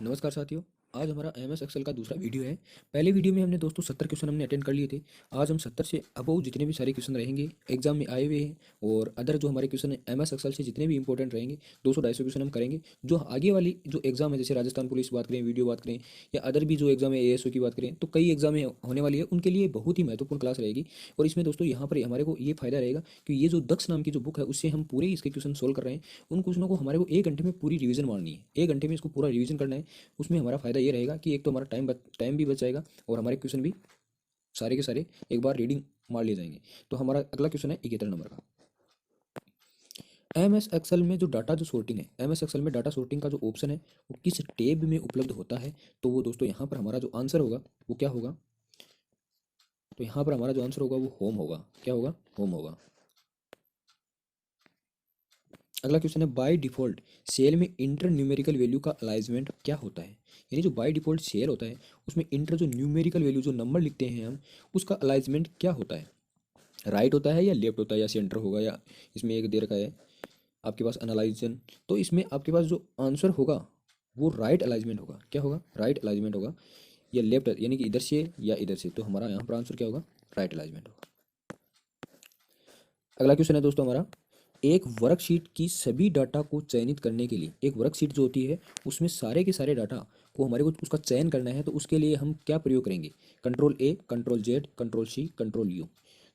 नमस्कार साथियों। आज हमारा एमएस एक्सेल का दूसरा वीडियो है। पहले वीडियो में हमने दोस्तों 70 क्वेश्चन हमने अटेंड कर लिए थे। आज हम 70 से अबव जितने भी सारे क्वेश्चन रहेंगे एग्जाम में आए हुए हैं और अदर जो हमारे क्वेश्चन है एमएस एक्सेल से जितने भी इंपॉर्टेंट रहेंगे 200-250 क्वेश्चन हम करेंगे। जो आगे वाली जो एग्जाम है जैसे राजस्थान पुलिस बात करें, वीडियो बात करें या अदर भी जो एग्जाम है एएसओ की बात करें, तो कई एग्जाम होने वाली है, उनके लिए बहुत ही महत्वपूर्ण क्लास रहेगी। और इसमें दोस्तों यहाँ पर हमारे को ये फायदा रहेगा कि ये जो दक्ष नाम की जो बुक है उससे हम पूरे इसके क्वेश्चन सोल्व कर रहे हैं। उन क्वेश्चनों को हमारे को 1 घंटे में पूरी रिवीजन मारनी है, 1 घंटे में इसको पूरा रिवीजन करना है। उसमें हमारा फ़ायदा ये रहेगा कि एक तो हमारा टाइम भी बच जाएगा और हमारे क्वेश्चन भी सारे के सारे एक बार रीडिंग मार लिए जाएंगे। तो हमारा अगला क्वेश्चन है 71 नंबर का। एम एस एक्सेल में जो डाटा जो सॉर्टिंग है, एम एस एक्सेल में डाटा सॉर्टिंग का जो ऑप्शन है वो किस टेब में उपलब्ध होता है? तो वो दोस्तों यहाँ पर हमारा जो आंसर होगा वो क्या होगा? तो यहाँ पर हमारा जो आंसर होगा वो होम होगा। क्या होगा? होम होगा। अगला क्वेश्चन है बाय डिफ़ॉल्ट सेल में इंटर न्यूमेरिकल वैल्यू का अलाइनमेंट क्या होता है? यानी जो बाय डिफ़ॉल्ट सेल होता है उसमें इंटर जो न्यूमेरिकल वैल्यू जो नंबर लिखते हैं हम, उसका अलाइनमेंट क्या होता है? राइट होता है या लेफ्ट होता है या सेंटर होगा, या इसमें एक दे रखा है आपके पास एनालाइजन। तो इसमें आपके पास जो आंसर होगा वो राइट अलाइनमेंट होगा। क्या होगा? राइट अलाइनमेंट होगा। या लेफ्ट यानी कि इधर से या इधर से, तो हमारा यहाँ पर आंसर क्या होगा? राइट अलाइनमेंट होगा। अगला क्वेश्चन है दोस्तों हमारा, एक वर्कशीट की सभी डाटा को चयनित करने के लिए, एक वर्कशीट जो होती है उसमें सारे के सारे डाटा को हमारे को उसका चयन करना है, तो उसके लिए हम क्या प्रयोग करेंगे? Control A, control Z, control C, control U.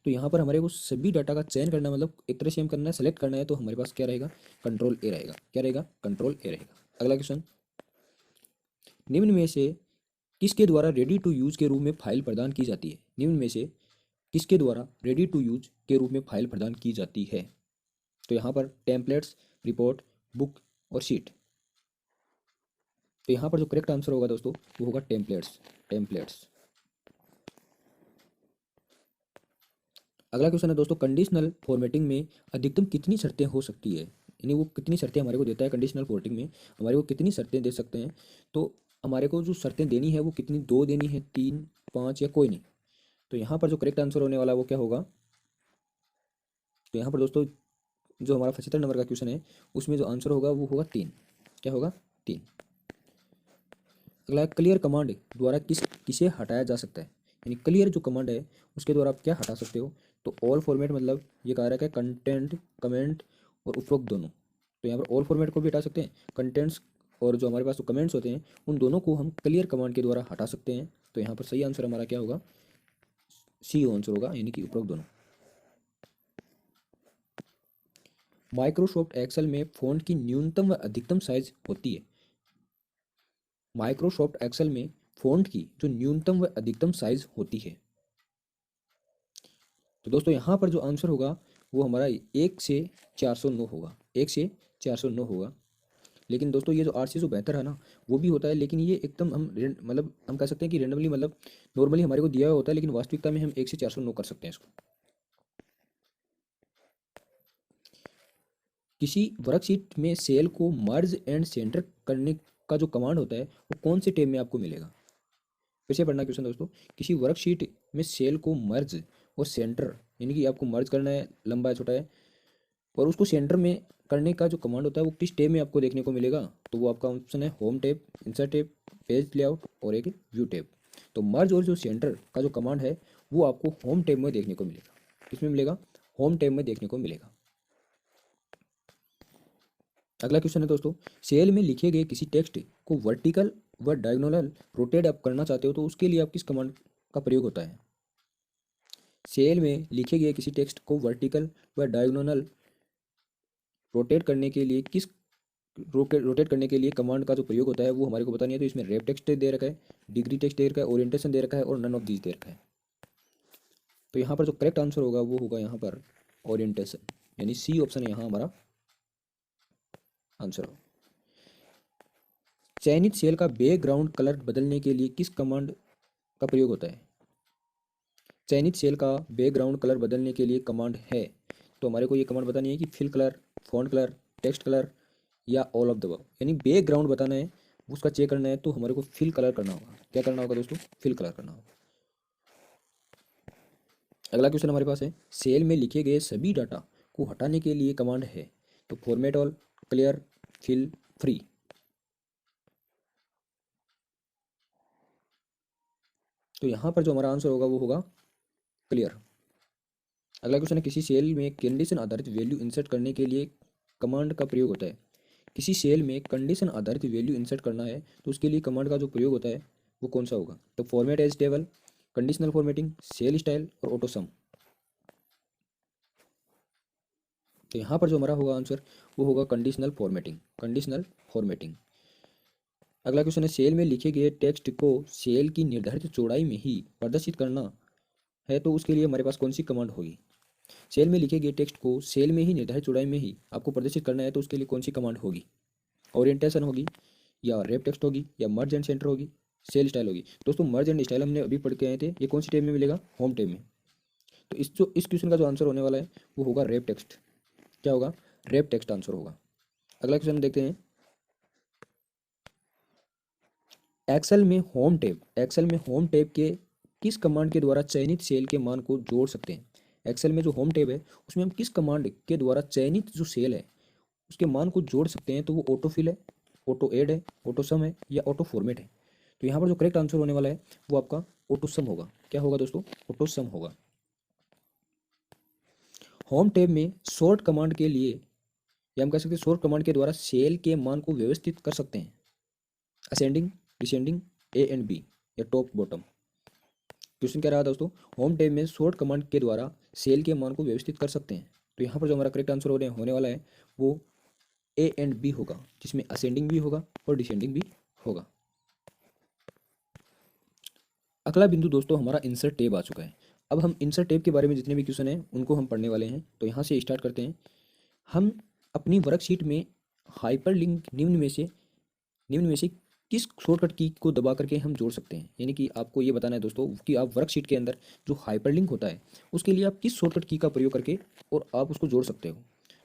तो यहाँ पर हमारे को सभी डाटा का चयन करना मतलब एक तरह से हम करना है, सेलेक्ट करना है, तो हमारे पास क्या रहेगा? कंट्रोल ए रहेगा। क्या रहेगा? कंट्रोल ए रहेगा। अगला क्वेश्चन, निम्न में से किसके द्वारा रेडी टू यूज के रूप में फाइल प्रदान की जाती है? निम्न में से किसके द्वारा रेडी टू यूज के रूप में फाइल प्रदान की जाती है? तो यहाँ पर टेम्पलेट्स, रिपोर्ट, बुक और शीट। तो यहाँ पर जो करेक्ट आंसर होगा दोस्तों वो होगा टेम्पलेट्स। टेम्पलेट्स। अगला क्वेश्चन है दोस्तों, कंडीशनल फॉर्मेटिंग में अधिकतम कितनी शर्तें हो सकती है? यानी वो कितनी शर्तें हमारे को देता है कंडीशनल फॉर्मेटिंग में, हमारे को कितनी शर्तें दे सकते हैं? तो हमारे को जो शर्तें देनी है वो कितनी, 2 देनी है, 3, 5 या कोई नहीं? तो यहाँ पर जो करेक्ट आंसर होने वाला है वो क्या होगा? तो यहाँ पर दोस्तों जो हमारा 75 नंबर का क्वेश्चन है उसमें जो आंसर होगा वो होगा 3। क्या होगा? 3। अगला, क्लियर कमांड द्वारा किसे हटाया जा सकता है? यानी क्लियर जो कमांड है उसके द्वारा आप क्या हटा सकते हो? तो ऑल फॉर्मेट मतलब ये कह रहा है कंटेंट, कमेंट और उपरोक्त दोनों। तो यहाँ पर ऑल फॉर्मेट को भी हटा सकते हैं, कंटेंट्स और जो हमारे पास जो कमेंट्स होते हैं उन दोनों को हम क्लियर कमांड के द्वारा हटा सकते हैं। तो यहाँ पर सही आंसर हमारा क्या होगा? सी आंसर होगा, यानी कि उपरोक्त दोनों। माइक्रोसॉफ्ट एक्सेल में फ़ॉन्ट की न्यूनतम व अधिकतम साइज होती है। माइक्रोसॉफ्ट एक्सेल में फ़ॉन्ट की जो न्यूनतम व अधिकतम साइज होती है। तो दोस्तों यहाँ पर जो आंसर होगा वो हमारा 1 से 409 होगा। 1 से 409 होगा। लेकिन दोस्तों ये जो 8 से जो बेहतर है ना वो भी होता है, लेकिन ये एकदम मतलब हम कह सकते हैं कि रेंडमली मतलब नॉर्मली हमारे को दिया हुआ होता है, लेकिन वास्तविकता में हम 1 से 409 कर सकते हैं इसको। किसी वर्कशीट में सेल को मर्ज एंड सेंटर करने का जो कमांड होता है वो कौन से टेब में आपको मिलेगा? फिर से पढ़ना क्वेश्चन दोस्तों, किसी वर्कशीट में सेल को मर्ज और सेंटर, यानी कि आपको मर्ज करना है, लंबा है छोटा है, और उसको सेंटर में करने का जो कमांड होता है वो किस टेब में आपको देखने को मिलेगा? तो वो आपका ऑप्शन है होम टेब, इंसर्ट टेब, पेज लेआउट और एक व्यू टेब। तो मर्ज और जो सेंटर का जो कमांड है वो आपको होम टेब में देखने को मिलेगा। किसमें मिलेगा? होम टेब में देखने को मिलेगा। अगला क्वेश्चन है दोस्तों, सेल में लिखे गए किसी टेक्स्ट को वर्टिकल व डायगोनल रोटेट आप करना चाहते हो तो उसके लिए आप किस कमांड का प्रयोग होता है? सेल में लिखे गए किसी टेक्स्ट को वर्टिकल व डायगोनल रोटेट करने के लिए किस रोटेट करने के लिए कमांड का जो प्रयोग होता है वो हमारे को पता नहीं है। तो इसमें रेप टेक्स्ट दे रखा है, डिग्री टेक्स्ट दे रखा है, ओरिएंटेशन दे रखा है और नन ऑफ दीज दे रखा है। तो यहाँ पर जो करेक्ट आंसर होगा वो होगा यहाँ पर ओरिएंटेशन, यानी सी ऑप्शन यहाँ हमारा आंसर होगा। चयनित सेल का बैकग्राउंड कलर बदलने के लिए किस कमांड का प्रयोग होता है? चयनित सेल का बैकग्राउंड कलर बदलने के लिए कमांड है, तो हमारे को ये कमांड बतानी है कि fill colour, font colour, text colour या ऑल ऑफ द अबव। यानी बैकग्राउंड बताना है, उसका चेक करना है, तो हमारे को फिल कलर करना होगा। क्या करना होगा दोस्तों? फिल कलर करना होगा। अगला क्वेश्चन हमारे पास है, सेल में लिखे गए सभी डाटा को हटाने के लिए कमांड है, तो format all, clear, fill, free. तो यहाँ पर जो हमारा आंसर होगा वो होगा क्लियर। अगला क्वेश्चन है, किसी सेल में कंडीशन आधारित वैल्यू इंसर्ट करने के लिए कमांड का प्रयोग होता है। किसी सेल में कंडीशन आधारित वैल्यू इंसर्ट करना है तो उसके लिए कमांड का जो प्रयोग होता है वो कौन सा होगा? तो format as table, conditional formatting, cell style और ऑटो सम। तो यहाँ पर जो हमारा होगा आंसर वो होगा कंडीशनल फॉर्मेटिंग, कंडीशनल फॉर्मेटिंग। अगला क्वेश्चन है, सेल में लिखे गए टेक्स्ट को सेल की निर्धारित चौड़ाई में ही प्रदर्शित करना है तो उसके लिए हमारे पास कौन सी कमांड होगी? सेल में लिखे गए टेक्स्ट को सेल में ही निर्धारित चौड़ाई में ही आपको प्रदर्शित करना है तो उसके लिए कौन सी कमांड होगी? ओरिएंटेशन होगी, या रैप टेक्स्ट होगी, या मर्ज एंड सेंटर होगी, सेल स्टाइल होगी। दोस्तों मर्ज एंड स्टाइल हमने अभी पढ़ के आए थे, ये कौन सी टैब में मिलेगा? होम टैब में। तो इस क्वेश्चन का जो आंसर होने वाला है वो होगा रैप टेक्स्ट। क्या होगा? रैप टेक्स्ट आंसर होगा। अगला क्वेश्चन देखते हैं, एक्सेल में होम टैब के किस कमांड के द्वारा चयनित सेल के मान को जोड़ सकते हैं? एक्सेल में जो होम टैब है उसमें हम किस कमांड के द्वारा चयनित जो सेल है उसके मान को जोड़ सकते हैं? तो वो ऑटो फिल है, ऑटो एड है, ऑटो सम है, या ऑटो फॉर्मेट है। तो यहाँ पर जो करेक्ट आंसर होने वाला है वो आपका ऑटो सम होगा। क्या होगा दोस्तों? ऑटो सम होगा। होम टैब में सॉर्ट कमांड के लिए, या हम कह सकते हैं सॉर्ट कमांड के द्वारा सेल के मान को व्यवस्थित कर सकते हैं, ascending, descending, A and B, या टॉप बॉटम। क्वेश्चन क्या रहा दोस्तों? होम टैब में सॉर्ट कमांड के द्वारा सेल के मान को व्यवस्थित कर सकते हैं। तो यहाँ पर जो हमारा करेक्ट आंसर होने वाला है वो ए एंड बी होगा, जिसमें असेंडिंग भी होगा और डिसेंडिंग भी होगा। अगला बिंदु दोस्तों हमारा इंसर्ट टैब आ चुका है। अब हम इंसर्ट टैब के बारे में जितने भी क्वेश्चन हैं उनको हम पढ़ने वाले हैं। तो यहाँ से स्टार्ट करते हैं। हम अपनी वर्कशीट में हाइपरलिंक निम्न में से किस शॉर्टकट की को दबा करके हम जोड़ सकते हैं? यानी कि आपको ये बताना है दोस्तों कि आप वर्कशीट के अंदर जो हाइपरलिंक होता है उसके लिए आप किस शॉर्टकट की का प्रयोग करके और आप उसको जोड़ सकते हो।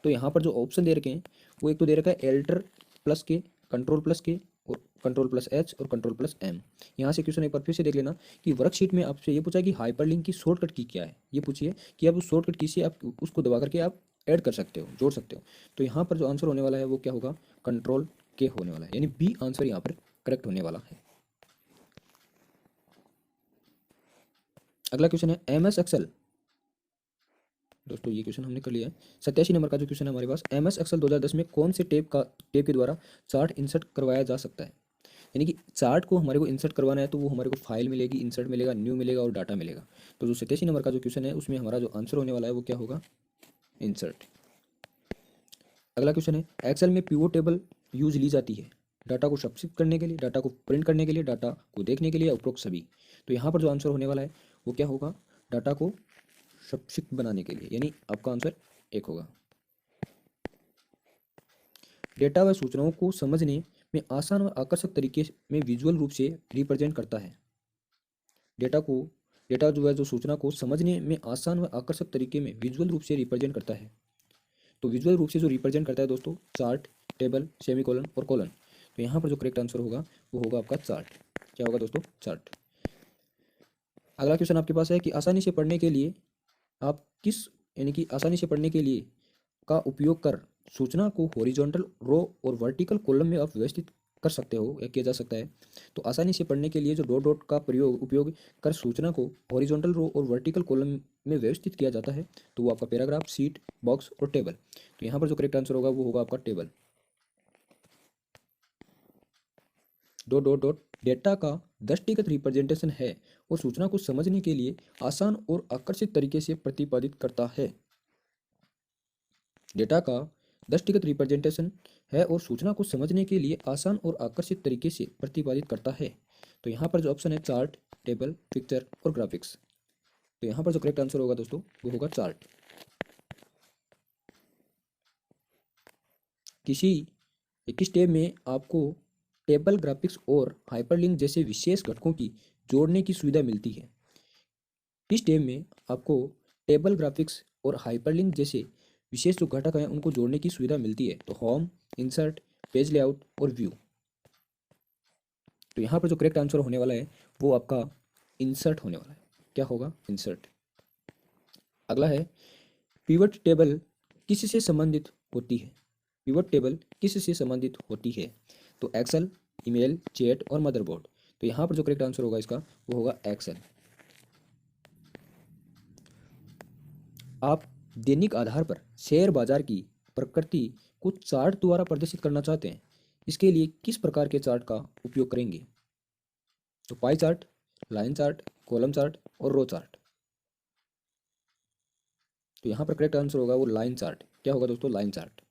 तो यहाँ पर जो ऑप्शन दे रखे हैं वो एक तो दे रखा है एल्टर प्लस के, कंट्रोल प्लस के, और कंट्रोल प्लस एच और कंट्रोल प्लस एम। यहाँ से क्वेश्चन एक बार फिर से देख लेना कि वर्कशीट में आपसे ये पूछा कि हाइपरलिंक की शॉर्टकट की क्या है। ये पूछिए कि आप उस शॉर्टकट की से आप उसको दबा करके आप ऐड कर सकते हो, जोड़ सकते हो। तो यहाँ पर जो आंसर होने वाला है वो क्या होगा? कंट्रोल के होने वाला है, यानी बी आंसर यहाँ पर करेक्ट होने वाला है। अगला क्वेश्चन है एम एस एक्सेल। दोस्तों ये क्वेश्चन हमने कर लिया है। 87 नंबर का जो क्वेश्चन है हमारे पास, एम एस एक्सेल 2010 में कौन से टेप के द्वारा चार्ट इंसर्ट करवाया जा सकता है? यानी कि चार्ट को हमारे को इंसर्ट करवाना है तो वो हमारे को फाइल मिलेगी, इंसर्ट मिलेगा, न्यू मिलेगा और डाटा मिलेगा। तो जो 87 नंबर का जो क्वेश्चन है उसमें हमारा जो आंसर होने वाला है वो क्या होगा? इंसर्ट। अगला क्वेश्चन है, एक्सेल में पिवोट टेबल यूज ली जाती है डाटा को संक्षिप्त करने के लिए, डाटा को प्रिंट करने के लिए, डाटा को देखने के लिए, उपरोक्त सभी। तो यहाँ पर जो आंसर होने वाला है वो क्या होगा? डाटा को संक्षिप्त बनाने के लिए, यानी आपका आंसर एक होगा। डेटा व सूचनाओं को समझने में आसान और आकर्षक तरीके में विजुअल रूप से रिप्रेजेंट करता है। डेटा को डेटा जो है जो सूचना को समझने में आसान व आकर्षक तरीके में विजुअल रूप से रिप्रेजेंट करता है। तो विजुअल रूप से जो रिप्रेजेंट करता है दोस्तों, चार्ट, टेबल, सेमीकोलन और कॉलन। तो यहाँ पर जो करेक्ट आंसर होगा वो होगा आपका चार्ट। क्या होगा दोस्तों? चार्ट। अगला क्वेश्चन आपके पास है कि आसानी से पढ़ने के लिए आप किस, यानी कि आसानी से पढ़ने के लिए का उपयोग कर सूचना को हॉरिजॉन्टल रो और वर्टिकल कॉलम में आप व्यवस्थित कर सकते हो या किया जा सकता है। तो आसानी से पढ़ने के लिए जो डॉट डॉट का उपयोग कर सूचना को हॉरिजॉन्टल रो और वर्टिकल कॉलम में व्यवस्थित किया जाता है तो वो आपका पैराग्राफ, सीट, बॉक्स और टेबल। तो यहाँ पर जो करेक्ट आंसर होगा वो होगा आपका table. Dot dot dot data का दृष्टिगत रिप्रेजेंटेशन है और सूचना को समझने के लिए आसान और आकर्षित तरीके से प्रतिपादित करता है। डेटा का दृष्टिगत रिप्रेजेंटेशन है और सूचना को समझने के लिए आसान और आकर्षित तरीके से प्रतिपादित करता है। तो यहाँ पर जो ऑप्शन है चार्ट, टेबल, पिक्चर और ग्राफिक्स। तो यहाँ पर जो करेक्ट आंसर होगा दोस्तों वो होगा चार्ट। किस टैब में आपको टेबल, ग्राफिक्स और हाइपरलिंक जैसे विशेष घटकों की जोड़ने की सुविधा मिलती है? किस टैब में आपको टेबल, ग्राफिक्स और हाइपरलिंक जैसे विशेष जो घटक हैं उनको जोड़ने की सुविधा मिलती है? तो होम, इंसर्ट, पेज लेआउट और व्यू। तो यहाँ पर जो करेक्ट आंसर होने वाला है वो आपका इंसर्ट होने वाला है। क्या होगा? इंसर्ट। अगला है, पिवट टेबल किससे संबंधित होती है? पिवट टेबल किससे संबंधित होती है? तो एक्सेल, ईमेल, चैट और मदरबोर्ड। तो यहाँ पर जो करेक्ट आंसर होगा इसका वो होगा एक्सेल। आप दैनिक आधार पर शेयर बाजार की प्रकृति को चार्ट द्वारा प्रदर्शित करना चाहते हैं, इसके लिए किस प्रकार के चार्ट का उपयोग करेंगे? तो pie chart, line chart, column chart और रो चार्ट। तो यहाँ पर करेक्ट आंसर होगा वो लाइन चार्ट। क्या होगा दोस्तों? Line chart.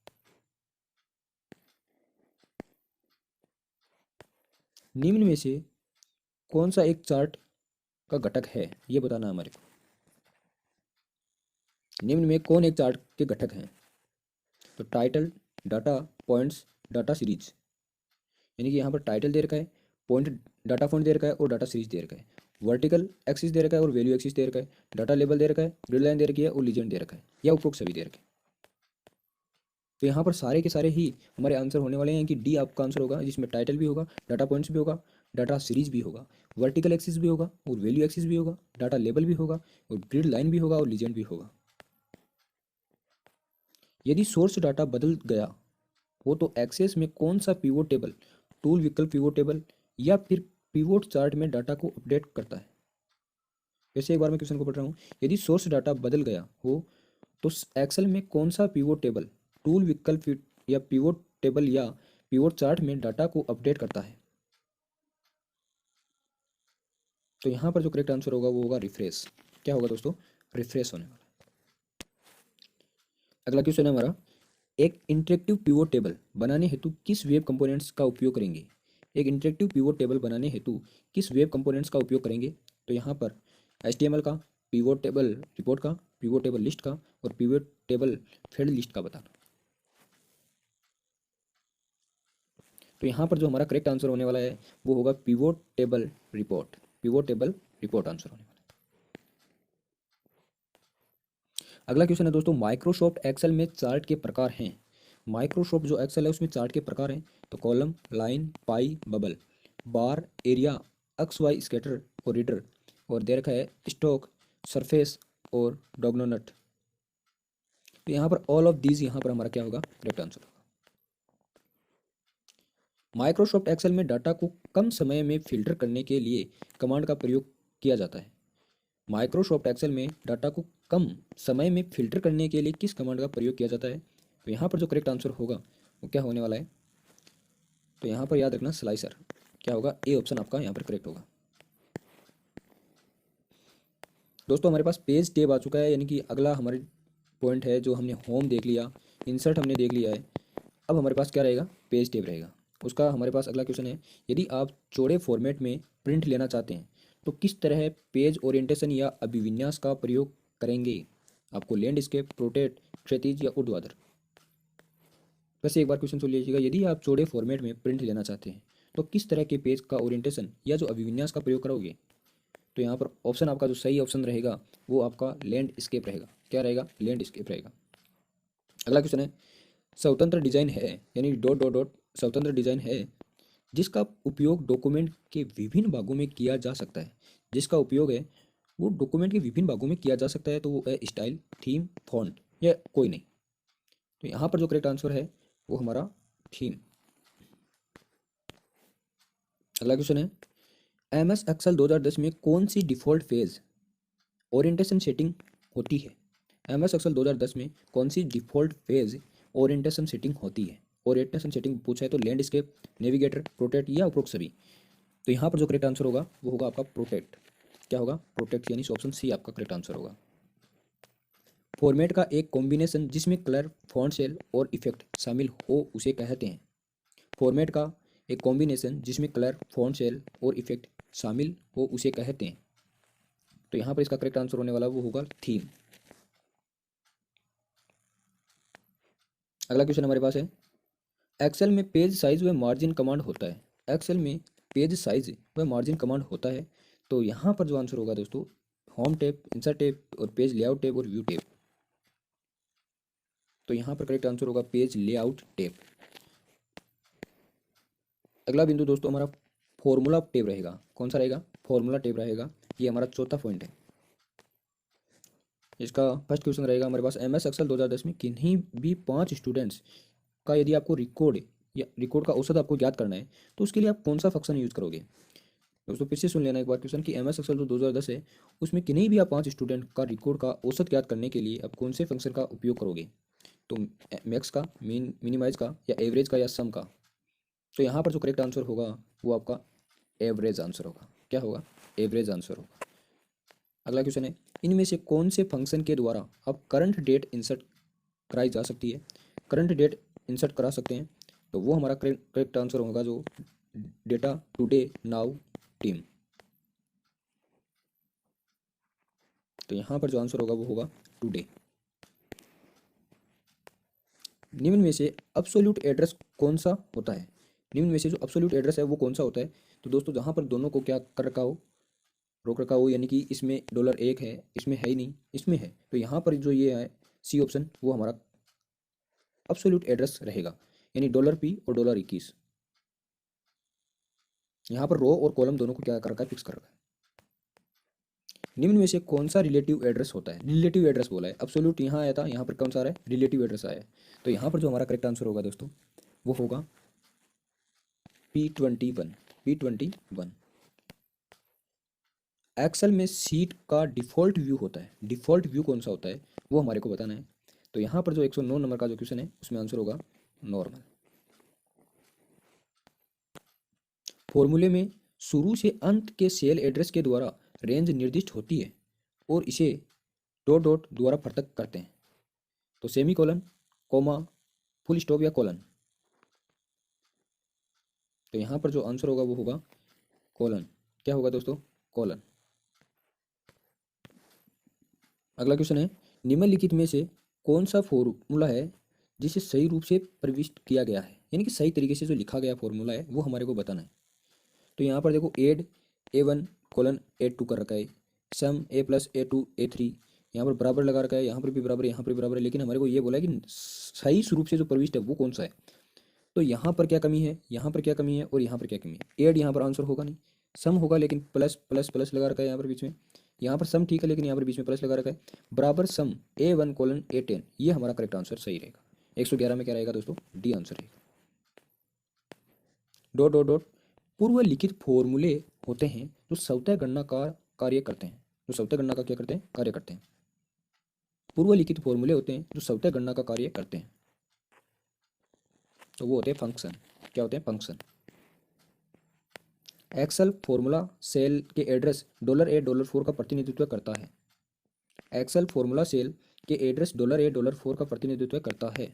निम्न में से कौन सा एक चार्ट का घटक है, ये बताना है हमारे को। निम्न में कौन एक चार्ट के घटक हैं? तो title, data points, data series. यानी कि यहाँ पर टाइटल दे रखा है, पॉइंट डाटा पॉइंट दे रखा है और डाटा सीरीज दे रखा है। वर्टिकल एक्सिस दे रखा है और वैल्यू एक्सिस दे रखा है। डाटा लेबल दे रखा है, ग्रिड लाइन दे रखी है और लीजेंड दे रखा है, या उपरोक्त सभी दे रखे हैं। तो यहाँ पर सारे के सारे ही हमारे आंसर होने वाले हैं कि डी आपका आंसर होगा, जिसमें टाइटल भी होगा, डाटा पॉइंट्स भी होगा, डाटा सीरीज भी होगा, वर्टिकल एक्सिस भी होगा और वैल्यू एक्सिस भी होगा, डाटा लेबल भी होगा और ग्रिड लाइन भी होगा और लीजेंड भी होगा। यदि सोर्स डाटा बदल गया हो तो एक्सेस में कौन सा पिवोट टेबल टूल विकल्प पिवोट टेबल या फिर पिवोट चार्ट में डाटा को अपडेट करता है? वैसे एक बार मैं क्वेश्चन को पढ़ रहा हूँ। यदि सोर्स डाटा बदल गया हो तो एक्सेल में कौन सा पिवोट टेबल टूल विकल्प या पिवोट टेबल या पिवोट चार्ट में डाटा को अपडेट करता है? तो यहाँ पर जो करेक्ट आंसर होगा वो होगा रिफ्रेश। क्या होगा दोस्तों? रिफ्रेश होने वाला। अगला क्वेश्चन है हमारा, एक इंटरेक्टिव पिवोट टेबल बनाने हेतु किस वेब कंपोनेंट्स का उपयोग करेंगे? एक इंटरेक्टिव पिवोट टेबल बनाने हेतु किस वेब कंपोनेंट्स का उपयोग करेंगे? तो यहाँ पर HTML का, पिवोट टेबल रिपोर्ट का, पिवोट टेबल लिस्ट का और पिवोट टेबल फील्ड लिस्ट का बताना। तो यहाँ पर जो हमारा करेक्ट आंसर होने वाला है वो होगा pivot table report. Pivot table report answer होने वाला है। अगला क्वेश्चन है दोस्तों, माइक्रोसॉफ्ट एक्सेल में चार्ट के प्रकार हैं। माइक्रोसॉफ्ट जो एक्सेल है उसमें चार्ट के प्रकार हैं। तो कॉलम, लाइन, पाई, बबल, बार, एरिया, एक्स वाई स्कैटर और रीडर, और दे रखा है स्टॉक, सरफेस और डॉग्नोनट। तो यहाँ पर ऑल ऑफ दीज यहाँ पर हमारा क्या होगा? करेक्ट आंसर होगा। माइक्रोसॉफ्ट एक्सेल में डाटा को कम समय में फिल्टर करने के लिए कमांड का प्रयोग किया जाता है। माइक्रोसॉफ्ट एक्सेल में डाटा को कम समय में फिल्टर करने के लिए किस कमांड का प्रयोग किया जाता है? तो यहाँ पर जो करेक्ट आंसर होगा वो क्या होने वाला है? तो यहाँ पर याद रखना स्लाइसर। क्या होगा? ए ऑप्शन आपका यहाँ पर करेक्ट होगा। दोस्तों हमारे पास पेज टेब आ चुका है, यानी कि अगला हमारे पॉइंट है जो हमने होम देख लिया, इंसर्ट हमने देख लिया है। अब हमारे पास क्या रहेगा? पेज टेब रहेगा। उसका हमारे पास अगला क्वेश्चन है, यदि आप चौड़े फॉर्मेट में प्रिंट लेना चाहते हैं तो किस तरह पेज ओरिएंटेशन या अभिविन्यास का प्रयोग करेंगे? आपको लैंडस्केप, प्रोटेक्ट, क्षैतिज या ऊर्ध्वाधर। वैसे एक बार क्वेश्चन सुन लीजिएगा, यदि आप चौड़े फॉर्मेट में प्रिंट लेना चाहते हैं तो किस तरह के पेज का ओरिएंटेशन या जो अभिविन्यास का प्रयोग करोगे? तो यहाँ पर ऑप्शन आपका जो सही ऑप्शन रहेगा वो आपका लैंडस्केप रहेगा। क्या रहेगा? लैंडस्केप रहेगा। अगला क्वेश्चन है, स्वतंत्र डिजाइन है, यानी डॉट डॉट डॉट स्वतंत्र डिजाइन है जिसका उपयोग डॉक्यूमेंट के विभिन्न भागों में किया जा सकता है। जिसका उपयोग है वो डॉक्यूमेंट के विभिन्न भागों में किया जा सकता है, तो वो है स्टाइल, थीम, फॉन्ट या कोई नहीं। तो यहाँ पर जो करेक्ट आंसर है वो हमारा थीम। अगला क्वेश्चन है, MS एक्सेल 2010 में कौन सी डिफ़ॉल्ट पेज ओरिएंटेशन सेटिंग होती है? MS एक्सेल 2010 में कौन सी डिफ़ॉल्ट पेज ओरिएंटेशन सेटिंग होती है? ओरिएंटेशन सेटिंग पूछा है तो लैंडस्केप, नेविगेटर, प्रोटेक्ट या उपरोक्त सभी। तो यहाँ पर जो करेक्ट आंसर होगा वो होगा आपका प्रोटेक्ट। क्या होगा? प्रोटेक्ट, यानी ऑप्शन सी आपका करेक्ट आंसर होगा। फॉर्मेट का एक कॉम्बिनेशन जिसमें कलर, फॉन्ट सेल और इफेक्ट शामिल हो उसे कहते हैं। फॉर्मेट का एक कॉम्बिनेशन जिसमें कलर, फॉन्ट सेल और इफेक्ट शामिल हो उसे कहते हैं। तो यहाँ पर इसका करेक्ट आंसर होने वाला वो होगा थीम। अगला क्वेश्चन हमारे पास है, एक्सेल में पेज साइज व मार्जिन कमांड होता है। एक्सेल में पेज साइज व मार्जिन कमांड होता है। तो यहाँ पर जो आंसर होगा दोस्तों, होम टैब, इंसर्ट टैब और पेज लेआउट टैब और व्यू टैब। तो यहाँ पर करेक्ट आंसर होगा पेज लेआउट टैब। अगला बिंदु दोस्तों हमारा फॉर्मूला टैब रहेगा। कौन सा रहेगा? फॉर्मूला टैब रहेगा। ये हमारा चौथा पॉइंट है। इसका फर्स्ट क्वेश्चन रहेगा हमारे पास, MS एक्सेल 2010 में किन्हीं भी 5 स्टूडेंट्स का यदि आपको रिकॉर्ड या रिकॉर्ड का औसत आपको ज्ञात करना है तो उसके लिए आप कौन सा फंक्शन यूज करोगे? दोस्तों फिर से सुन लेना एक बार क्वेश्चन कि एम एस एक्सेल जो 2010 है उसमें किन्हीं भी आप 5 स्टूडेंट का रिकॉर्ड का औसत ज्ञात करने के लिए आप कौन से फंक्शन का उपयोग करोगे। तो मैक्स का, मिनिमाइज का, या एवरेज का, या सम का। तो यहाँ पर जो करेक्ट आंसर होगा वो आपका एवरेज आंसर होगा। क्या होगा? एवरेज आंसर होगा। अगला क्वेश्चन है, इनमें से कौन से फंक्शन के द्वारा अब करंट डेट इंसर्ट कराई जा सकती है, करंट डेट इंसर्ट करा सकते हैं। तो वो हमारा करेक्ट आंसर होगा जो डेटा टुडे नाउ टीम। तो यहाँ पर जो आंसर होगा वो होगा टुडे। निम्न में से एब्सोल्यूट एड्रेस कौन सा होता है? निम्न में से जो एब्सोल्यूट एड्रेस है वो कौन सा होता है? तो दोस्तों जहाँ पर दोनों को क्या कर रखा हो, रोक रखा हो, यानी कि इसमें $1 है, इसमें है ही नहीं, इसमें है, तो यहाँ पर जो ये है सी ऑप्शन वो हमारा एब्सोल्यूट एड्रेस रहेगा, यानी $P और $21। यहाँ पर रो और कॉलम दोनों को क्या कर रखा है? फिक्स कर रखा है। निम्न में से कौन सा रिलेटिव एड्रेस होता है? रिलेटिव एड्रेस बोला है, एब्सोल्यूट यहाँ आया था, यहाँ पर कौन सा आ रहा है? रिलेटिव एड्रेस आया है। तो यहाँ पर जो हमारा करेक्ट आंसर होगा दोस्तों वो होगा P21। P21 एक्सेल में सीट का डिफ़ॉल्ट व्यू होता है, डिफ़ॉल्ट व्यू कौन सा होता है वो हमारे को बताना है। तो यहाँ पर जो 109 नंबर का जो क्वेश्चन है उसमें आंसर होगा नॉर्मल। फॉर्मूले में शुरू से अंत के सेल एड्रेस के द्वारा रेंज निर्दिष्ट होती है और इसे डॉट डॉट द्वारा पृथक करते हैं। तो semicolon, comma, full stop, या कॉलन। तो यहाँ पर जो आंसर होगा वो होगा कॉलन। क्या होगा दोस्तों? कॉलन। अगला क्वेश्चन है, निम्नलिखित में से कौन सा फॉर्मूला है जिसे सही रूप से प्रविष्ट किया गया है, यानी कि सही तरीके से जो लिखा गया फॉर्मूला है वो हमारे को बताना है। तो यहाँ पर देखो एड A1 कोलन A2 कर रखा है, सम A+A2 A3, यहाँ पर बराबर लगा रखा है, यहाँ पर भी बराबर है, यहाँ पर भी बराबर है, लेकिन हमारे को ये बोला है कि सही रूप से जो प्रविष्ट है वो कौन सा है। तो यहाँ पर क्या कमी है, यहाँ पर क्या कमी है, और यहाँ पर क्या कमी है। एड यहाँ पर आंसर होगा नहीं, सम होगा, लेकिन प्लस प्लस प्लस लगा रखा है यहाँ पर बीच में। यहाँ पर सम ठीक है, लेकिन यहाँ पर बीच में प्लस लगा रखा है। बराबर सम A1 कोलन A10, ये हमारा करेक्ट आंसर सही रहेगा। 111 में क्या रहेगा दोस्तों? डी आंसर रहेगा। डॉट डॉट डॉट पूर्व लिखित फॉर्मूले होते हैं जो स्वतः गणना का कार्य करते हैं, जो स्वतः गणना का क्या करते हैं? कार्य करते हैं। पूर्व लिखित फॉर्मूले होते हैं जो स्वतः गणना का कार्य करते हैं, तो वो होते हैं फंक्शन। क्या होते हैं? फंक्शन। एक्सेल फॉर्मूला सेल के एड्रेस $A $4 का प्रतिनिधित्व करता है। एक्सेल फॉर्मूला सेल के एड्रेस $A $4 का प्रतिनिधित्व करता है।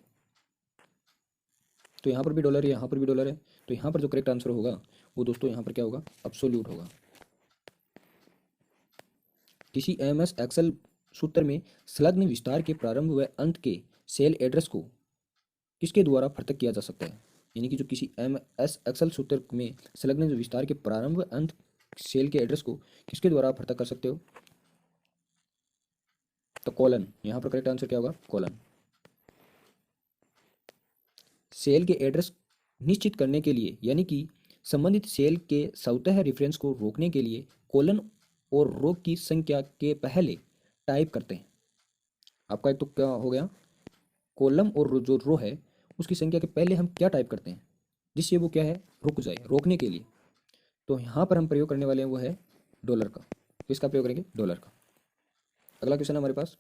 तो यहाँ पर भी डॉलर है, यहाँ पर भी डॉलर है, तो यहाँ पर जो करेक्ट आंसर होगा वो दोस्तों यहाँ पर क्या होगा? एब्सोल्यूट होगा। किसी एमएस एक्सेल सूत्र में संलग्न विस्तार के प्रारंभ व अंत के सेल एड्रेस को किसके द्वारा पृथक किया जा सकता है, यानी कि जो किसी एम एस एक्सेल सूत्र में संलग्न जो विस्तार के प्रारंभ व अंत सेल के एड्रेस को किसके द्वारा पृथक कर सकते हो? तो कॉलन। यहाँ पर करेक्ट आंसर क्या होगा? कॉलन। सेल के एड्रेस निश्चित करने के लिए, यानी कि संबंधित सेल के स्वतः रेफरेंस को रोकने के लिए कॉलन और रो की संख्या के पहले टाइप करते हैं। आपका एक तो क्या हो गया? कॉलम और जो रो है उसकी संख्या के पहले हम क्या टाइप करते हैं जिससे वो क्या है? रुक जाए, रोकने के लिए। तो यहाँ पर हम प्रयोग करने वाले हैं वो है डॉलर का। किसका प्रयोग करेंगे? डॉलर का। अगला क्वेश्चन है हमारे पास,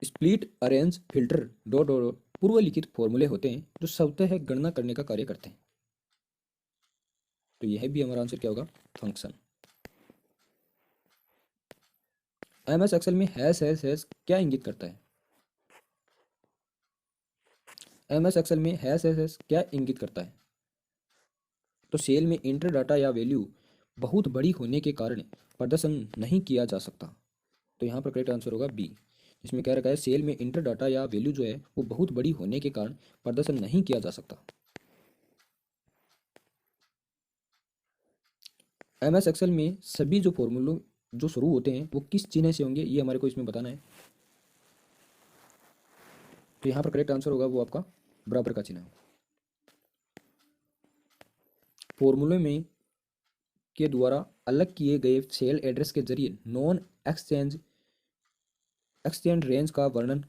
split, arrange, filter, dot dot dot पूर्व लिखित फॉर्मूले होते हैं जो स्वतः गणना करने का कार्य करते हैं। तो यह भी हमारा आंसर क्या होगा? फंक्शन। एमएस एक्सेल में हैश क्या इंगित करता है? एमएस एक्सेल में हैश क्या इंगित करता है? तो सेल में इंटर डाटा या वैल्यू बहुत बड़ी होने के कारण प्रदर्शन नहीं किया जा सकता। तो यहाँ पर करेक्ट आंसर होगा बी, जिसमें कह रखा है सेल में इंटर डाटा या वैल्यू जो है वो बहुत बड़ी होने के कारण प्रदर्शन नहीं किया जा सकता। एमएस एक्सेल में सभी जो फॉर्मूलों जो शुरू होते हैं वो किस चिन्ह से होंगे, ये हमारे को इसमें बताना है। तो यहाँ पर करेक्ट आंसर होगा वो आपका बराबर का चिन्ह। फॉर्मूले में के द्वारा अलग किए गए सेल एड्रेस के जरिए नॉन एक्सचेंज रेंज का वर्णन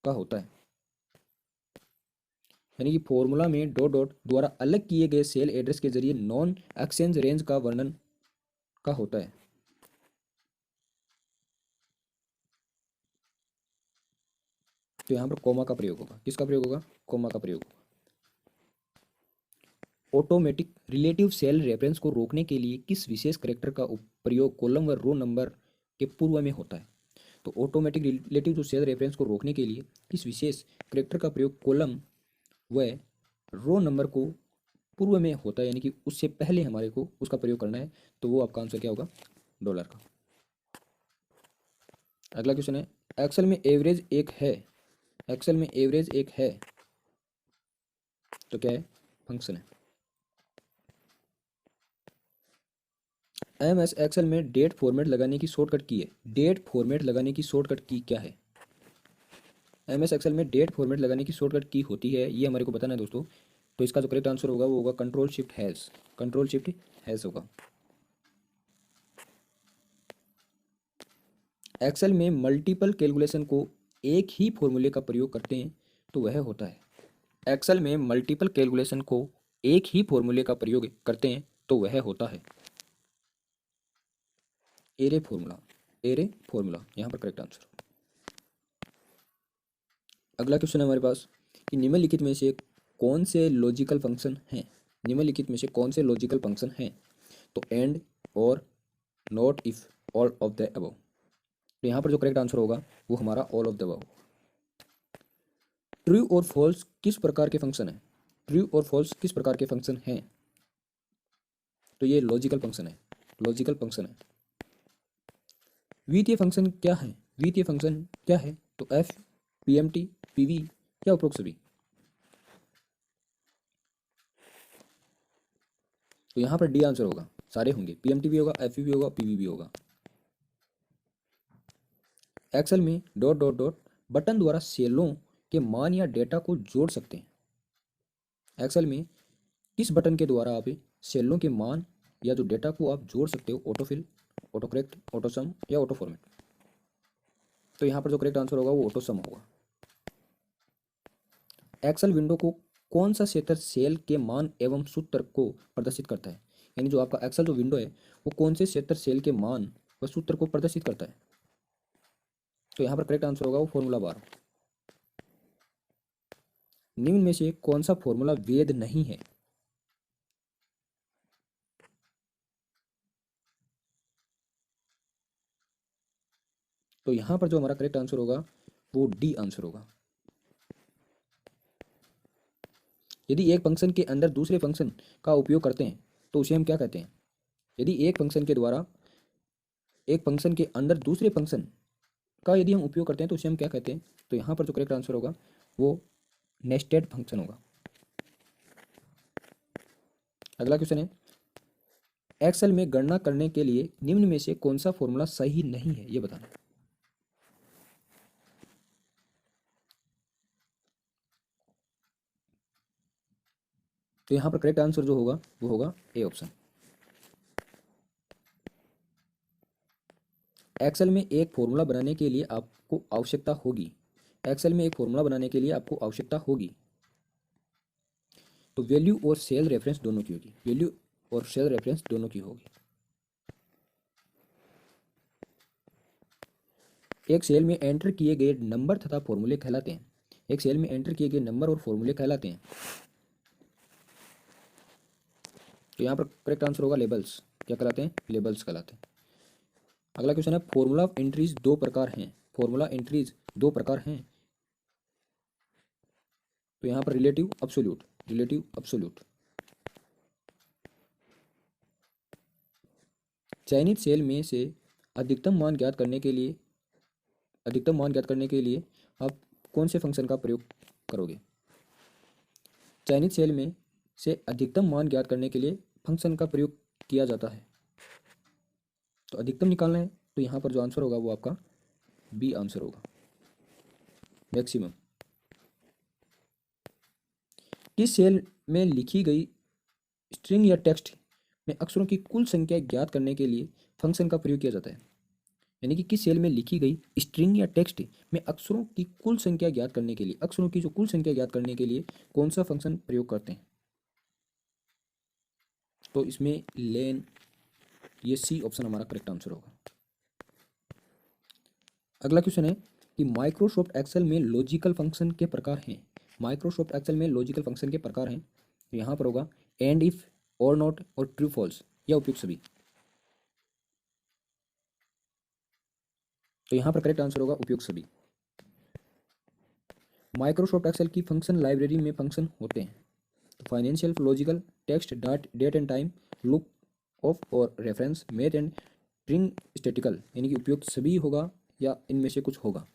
का होता है। यानी कि फॉर्मूला में डॉट डॉट द्वारा अलग किए गए सेल एड्रेस के जरिए नॉन एक्सचेंज रेंज का वर्णन का होता है। तो यहाँ पर कोमा का प्रयोग होगा। किसका प्रयोग होगा? कोमा का प्रयोग होगा। ऑटोमेटिक रिलेटिव सेल रेफरेंस को रोकने के लिए किस विशेष करैक्टर का प्रयोग कॉलम व रो नंबर के पूर्व में होता है? तो ऑटोमेटिक रिलेटिव जो सेल रेफरेंस को रोकने के लिए किस विशेष करैक्टर का प्रयोग कॉलम व रो नंबर को पूर्व में होता है, यानी कि उससे पहले हमारे को उसका प्रयोग करना है। तो वो आपका आंसर क्या होगा? डॉलर का। अगला क्वेश्चन है, एक्सेल में एवरेज एक है, एक्सेल में एवरेज एक है तो क्या है? फंक्शन है। एम एस एक्सेल में डेट फॉर्मेट लगाने की शॉर्टकट की है, डेट फॉर्मेट लगाने की शॉर्टकट की क्या है? एम एस एक्सेल में डेट फॉर्मेट लगाने की शॉर्टकट की होती है, ये हमारे को बताना है दोस्तों। तो इसका जो करेक्ट आंसर होगा वो होगा control shift hash, control shift hash होगा। एक्सेल में मल्टीपल कैलकुलेशन को एक ही फॉर्मूले का प्रयोग करते हैं तो वह होता है। एक्सेल में मल्टीपल कैलकुलेशन को एक ही फॉर्मूले का प्रयोग करते हैं तो वह होता है एरे फॉर्मूला, एरे फॉर्मूला यहाँ पर करेक्ट आंसर। अगला क्वेश्चन है हमारे पास कि निम्नलिखित में से कौन से लॉजिकल फंक्शन हैं? निम्नलिखित में से कौन से लॉजिकल फंक्शन हैं? तो एंड, और, not, if, all of the above. तो यहाँ पर जो करेक्ट आंसर होगा वो हमारा all of the above. True और फॉल्स किस प्रकार के फंक्शन है? ट्रू और फॉल्स किस प्रकार के फंक्शन हैं? तो ये लॉजिकल फंक्शन है, लॉजिकल फंक्शन है। द्वितीय फंक्शन क्या है? द्वितीय फंक्शन क्या है? तो एफ, पीएमटी, पीवी या उपरोक्त सभी। तो यहाँ पर डी आंसर होगा, सारे होंगे, पीएमटी भी होगा, एफ भी होगा, पीवी भी होगा। एक्सेल में डॉट डॉट डॉट बटन द्वारा सेलों के मान या डेटा को जोड़ सकते हैं। एक्सेल में किस बटन के द्वारा आप सेलों के मान या जो डेटा को आप जोड़ सकते हो? ऑटोफिल, ऑटो करेक्ट, ऑटो सम या ऑटो फॉर्मेट। तो यहाँ पर जो करेक्ट आंसर होगा वो ऑटो सम होगा। एक्सेल विंडो को कौन सा क्षेत्र सेल के मान एवं सूत्र को प्रदर्शित करता है? यानी जो आपका एक्सेल जो विंडो है वो कौन से क्षेत्र सेल के मान व सूत्र को प्रदर्शित करता है? तो यहाँ पर करेक्ट आंसर होगा वो फॉर्मूला बार। निम्न में से कौन सा फॉर्मूला वैध नहीं है? तो यहाँ पर जो हमारा करेक्ट आंसर होगा वो डी आंसर होगा। यदि एक फंक्शन के अंदर दूसरे फंक्शन का उपयोग करते हैं तो उसे हम क्या कहते हैं? यदि एक फंक्शन के द्वारा एक फंक्शन के अंदर दूसरे फंक्शन का यदि हम उपयोग करते हैं तो उसे हम क्या कहते हैं? तो यहाँ पर जो करेक्ट आंसर होगा वो नेस्टेड फंक्शन होगा। अगला क्वेश्चन है, एक्सेल में गणना करने के लिए निम्न में से कौन सा फॉर्मूला सही नहीं है, ये बताना। तो यहाँ पर करेक्ट आंसर जो होगा वो होगा ए ऑप्शन। एक्सेल में एक फॉर्मूला बनाने के लिए आपको आवश्यकता होगी, एक्सेल में एक फॉर्मूला बनाने के लिए आपको आवश्यकता होगी तो वैल्यू और सेल रेफरेंस दोनों की होगी, वैल्यू और सेल रेफरेंस दोनों की होगी। एक सेल में एंटर किए गए नंबर तथा फॉर्मूले कहलाते हैं, एक सेल में एंटर किए गए नंबर और फॉर्मूले कहलाते हैं। तो यहाँ पर करेक्ट आंसर होगा लेबल्स, क्या कहलाते हैं? लेबल्स कहलाते हैं। अगला क्वेश्चन है, फॉर्मूला ऑफ एंट्रीज दो प्रकार हैं, फॉर्मूला एंट्रीज दो प्रकार हैं। तो यहाँ पर रिलेटिव अब्सोल्यूट, रिलेटिव अब्सोल्यूट। चयनित सेल में से अधिकतम मान ज्ञात करने के लिए, अधिकतम मान ज्ञात करने के लिए आप कौन से फंक्शन का प्रयोग करोगे? चयनित सेल में से अधिकतम मान ज्ञात करने के लिए फंक्शन का प्रयोग किया जाता है। तो अधिकतम निकालना है तो यहाँ पर जो आंसर होगा वो आपका बी आंसर होगा, मैक्सिमम। किस सेल में लिखी गई स्ट्रिंग या टेक्स्ट में अक्षरों की कुल संख्या ज्ञात करने के लिए फंक्शन का प्रयोग किया जाता है? यानी कि किस सेल में लिखी गई स्ट्रिंग या टेक्स्ट में अक्षरों की कुल संख्या ज्ञात करने के लिए, अक्षरों की जो कुल संख्या ज्ञात करने के लिए कौन सा फंक्शन प्रयोग करते हैं? तो इसमें लेन, ये सी ऑप्शन हमारा करेक्ट आंसर होगा। अगला क्वेश्चन है कि माइक्रोसॉफ्ट एक्सेल में लॉजिकल फंक्शन के प्रकार हैं। माइक्रोसॉफ्ट एक्सेल में लॉजिकल फंक्शन के प्रकार हैं, तो यहाँ पर होगा एंड, इफ, और नॉट, और ट्रू फॉल्स, या उपयुक्त सभी। तो यहाँ पर करेक्ट आंसर होगा उपयुक्त सभी। माइक्रोसॉफ्ट एक्सेल की फंक्शन लाइब्रेरी में फंक्शन होते हैं, तो financial, logical, text, date and time, lookup और reference, math and string statistical, यानी कि उपयुक्त सभी होगा या इनमें से कुछ होगा।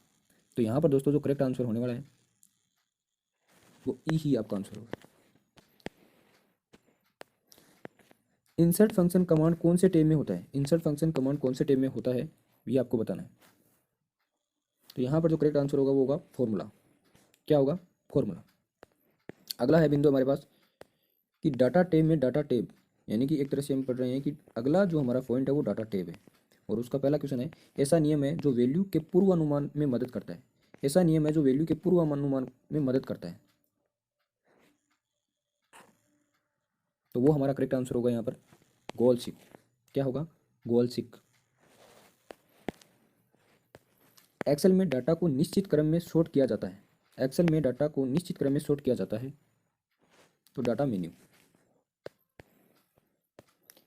तो यहाँ पर दोस्तों जो करेक्ट आंसर होने वाला है वो ई ही आपका आंसर होगा। इंसर्ट फंक्शन कमांड कौन से टैब में होता है? इंसर्ट फंक्शन कमांड कौन से टैब में होता है ये आपको बताना है। तो यहाँ पर जो करेक्ट आंसर होगा वो होगा फॉर्मूला। क्या होगा? फॉर्मूला। अगला है बिंदु हमारे पास कि डाटा टैब में डाटा टैब, यानी कि एक तरह से हम पढ़ रहे हैं कि अगला जो हमारा पॉइंट है वो डाटा टैब है। और उसका पहला क्वेश्चन है, ऐसा नियम है जो वैल्यू के पूर्वानुमान में मदद करता है। ऐसा नियम है जो वैल्यू के पूर्वानुमान में मदद करता है, तो वो हमारा करेक्ट आंसर होगा यहाँ पर गोल सिक। क्या होगा? गोल सिक। एक्सेल में डाटा को निश्चित क्रम में सॉर्ट किया जाता है। एक्सेल में डाटा को निश्चित क्रम में सॉर्ट किया जाता है, तो डाटा मेन्यू।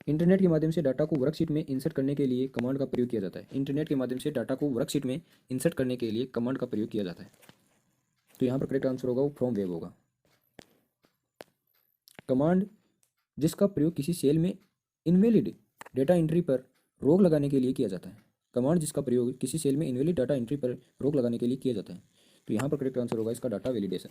इंटरनेट के माध्यम से डाटा को वर्कशीट में इंसर्ट करने के लिए कमांड का प्रयोग किया जाता है। इंटरनेट के माध्यम से डाटा को वर्कशीट में इंसर्ट करने के लिए कमांड का प्रयोग किया जाता है, तो यहाँ पर करेक्ट आंसर होगा वो फ्रॉम वेब होगा। कमांड जिसका प्रयोग किसी सेल में इनवैलिड डेटा एंट्री पर रोक लगाने के लिए किया जाता है। कमांड जिसका प्रयोग किसी सेल में इनवैलिड डाटा एंट्री पर रोक लगाने के लिए किया जाता है, तो यहाँ पर करेक्ट आंसर होगा इसका डाटा वैलिडेशन।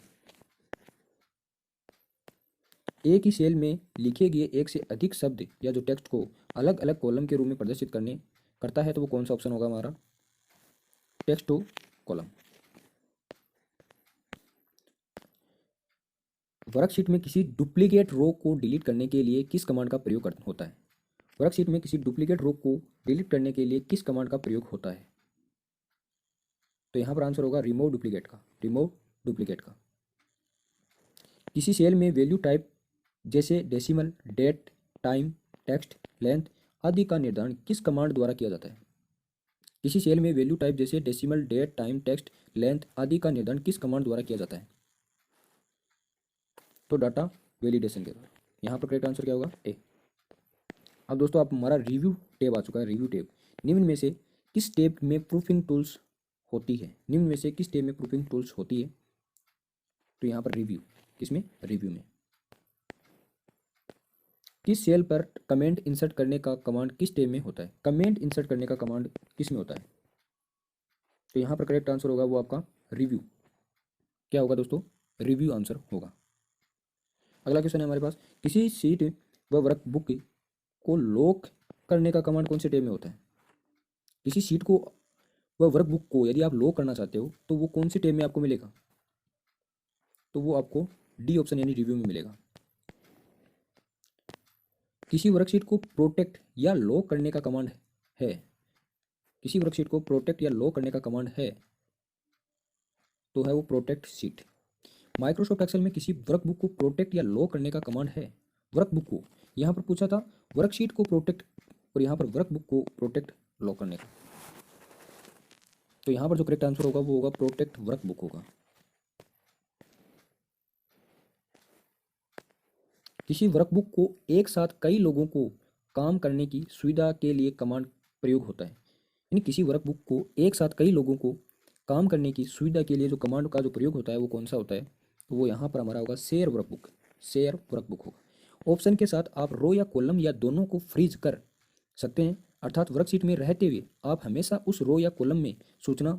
एक ही सेल में लिखे गए एक से अधिक शब्द या जो टेक्स्ट को अलग अलग कॉलम के रूप में प्रदर्शित करने करता है, तो वो कौन सा ऑप्शन होगा हमारा? Text two column. वर्कशीट में किसी डुप्लीकेट रो को डिलीट करने के लिए किस कमांड का प्रयोग होता है? वर्कशीट में किसी डुप्लीकेट रो को डिलीट करने के लिए किस कमांड का प्रयोग होता है? तो यहाँ पर आंसर होगा रिमूव डुप्लीकेट का। रिमूव डुप्लीकेट का। किसी सेल में वैल्यू टाइप जैसे decimal, date, time, text, length आदि का निर्धारण किस कमांड द्वारा किया जाता है? किसी सेल में वैल्यू टाइप जैसे decimal, date, time, text, length आदि का निर्धारण किस कमांड द्वारा किया जाता है? तो डाटा वैलिडेशन के द्वारा। यहाँ पर करेक्ट आंसर क्या होगा? ए। अब दोस्तों आप हमारा रिव्यू टेब आ चुका है। रिव्यू टेब, निम्न में से किस टेब में प्रूफिंग टूल्स होती है? निम्न में से किस टेब में प्रूफिंग टूल्स होती है? तो यहाँ पर रिव्यू। किसमें? रिव्यू में। किस सेल पर कमेंट इंसर्ट करने का कमांड किस टेब में होता है? कमेंट इंसर्ट करने का कमांड किस में होता है? तो यहाँ पर करेक्ट आंसर होगा वो आपका रिव्यू। क्या होगा दोस्तों? रिव्यू आंसर होगा। अगला क्वेश्चन है हमारे पास, किसी सीट व वर्कबुक को लॉक करने का कमांड कौन से टेब में होता है? किसी सीट को व वर्कबुक को यदि आप लॉक करना चाहते हो तो वो कौन से टेब में आपको मिलेगा? तो वो आपको डी ऑप्शन यानी रिव्यू में मिलेगा। किसी वर्कशीट को प्रोटेक्ट या लॉक करने का कमांड है। किसी वर्कशीट को प्रोटेक्ट या लॉक करने का कमांड है, तो है वो प्रोटेक्ट सीट। माइक्रोसॉफ्ट एक्सेल में किसी वर्कबुक को प्रोटेक्ट या लॉक करने का कमांड है। वर्कबुक को, यहाँ पर पूछा था वर्कशीट को प्रोटेक्ट, और यहाँ पर वर्कबुक को प्रोटेक्ट लॉक करने का। तो यहाँ पर जो करेक्ट आंसर होगा वो होगा प्रोटेक्ट वर्कबुक होगा। किसी वर्कबुक को एक साथ कई लोगों को काम करने की सुविधा के लिए कमांड प्रयोग होता है। यानी किसी वर्कबुक को एक साथ कई लोगों को काम करने की सुविधा के लिए जो कमांड का जो प्रयोग होता है वो कौन सा होता है? तो वो यहाँ पर हमारा होगा शेयर वर्कबुक। शेयर वर्कबुक होगा। ऑप्शन के साथ आप रो या कॉलम या दोनों को फ्रीज कर सकते हैं, अर्थात वर्कशीट में रहते हुए आप हमेशा उस रो या कॉलम में सूचना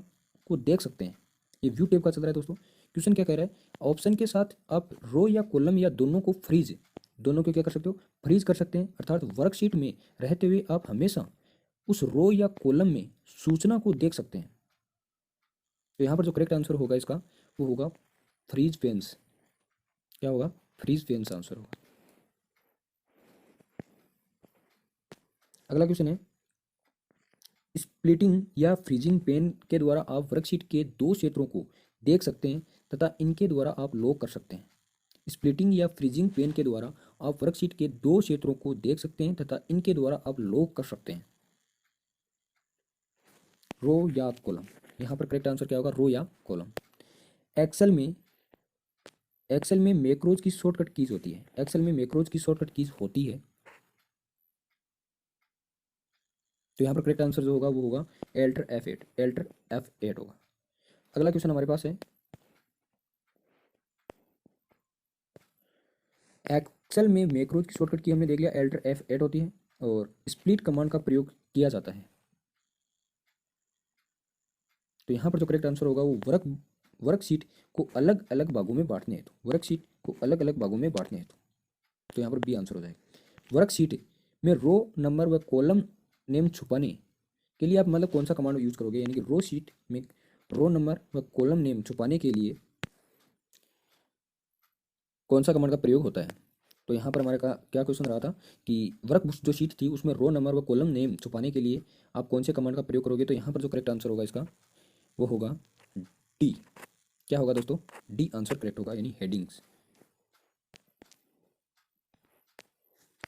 को देख सकते हैं। ये व्यू टेब का चल रहा है दोस्तों। क्वेश्चन क्या कह रहा है? ऑप्शन के साथ आप रो या कॉलम या दोनों को फ्रीज, दोनों को क्या कर सकते हो? फ्रीज कर सकते हैं, अर्थात वर्कशीट में रहते हुए आप हमेशा उस रो या कॉलम में सूचना को देख सकते हैं। तो यहाँ पर जो करेक्ट आंसर होगा इसका वो होगा फ्रीज पेन्स। क्या होगा? फ्रीज पेन्स आंसर होगा। अगला क्वेश्चन है, स्प्लिटिंग या फ्रीजिंग पेन के द्वारा आप वर्कशीट के दो क्षेत्रों को देख सकते हैं तथा इनके द्वारा आप लॉक कर सकते हैं। स्प्लिटिंग या फ्रीजिंग पेन के द्वारा आप वर्कशीट के दो क्षेत्रों को देख सकते हैं तथा इनके द्वारा आप लॉक कर सकते हैं। रो या कॉलम, यहाँ पर करेक्ट आंसर क्या होगा, रो या कॉलम। एक्सेल में मैक्रोज की शॉर्टकट कीज होती है। एक्सेल में मैक्रोज की शॉर्टकट कीज होती है, तो यहाँ पर करेक्ट आंसर जो होगा वो होगा एल्टर F8, एल्टर F8 होगा। अगला क्वेश्चन हमारे पास है, एक्सेल में मैक्रोज की शॉर्टकट की हमने देख लिया एल्टर F8 होती है और स्प्लिट कमांड का प्रयोग किया जाता है। तो यहाँ पर जो करेक्ट आंसर होगा वो वर्कशीट को अलग अलग भागों में बांटने हेतु, वर्कशीट को अलग अलग भागों में बांटने हेतु, तो यहाँ पर बी आंसर हो जाएगा। वर्कशीट में रो नंबर व कॉलम नेम छुपाने के लिए आप मतलब कौन सा कमांड यूज करोगे, यानी कि रो शीट में रो नंबर व कॉलम नेम छुपाने के लिए कौन सा कमांड का प्रयोग होता है। तो यहाँ पर हमारे का क्या क्वेश्चन रहा था कि वर्क जो शीट थी उसमें रो नंबर व कॉलम नेम छुपाने के लिए आप कौन से कमांड का प्रयोग करोगे, तो यहाँ पर जो करेक्ट आंसर होगा इसका वो होगा डी। क्या होगा दोस्तों, डी आंसर करेक्ट होगा, यानी हेडिंग्स।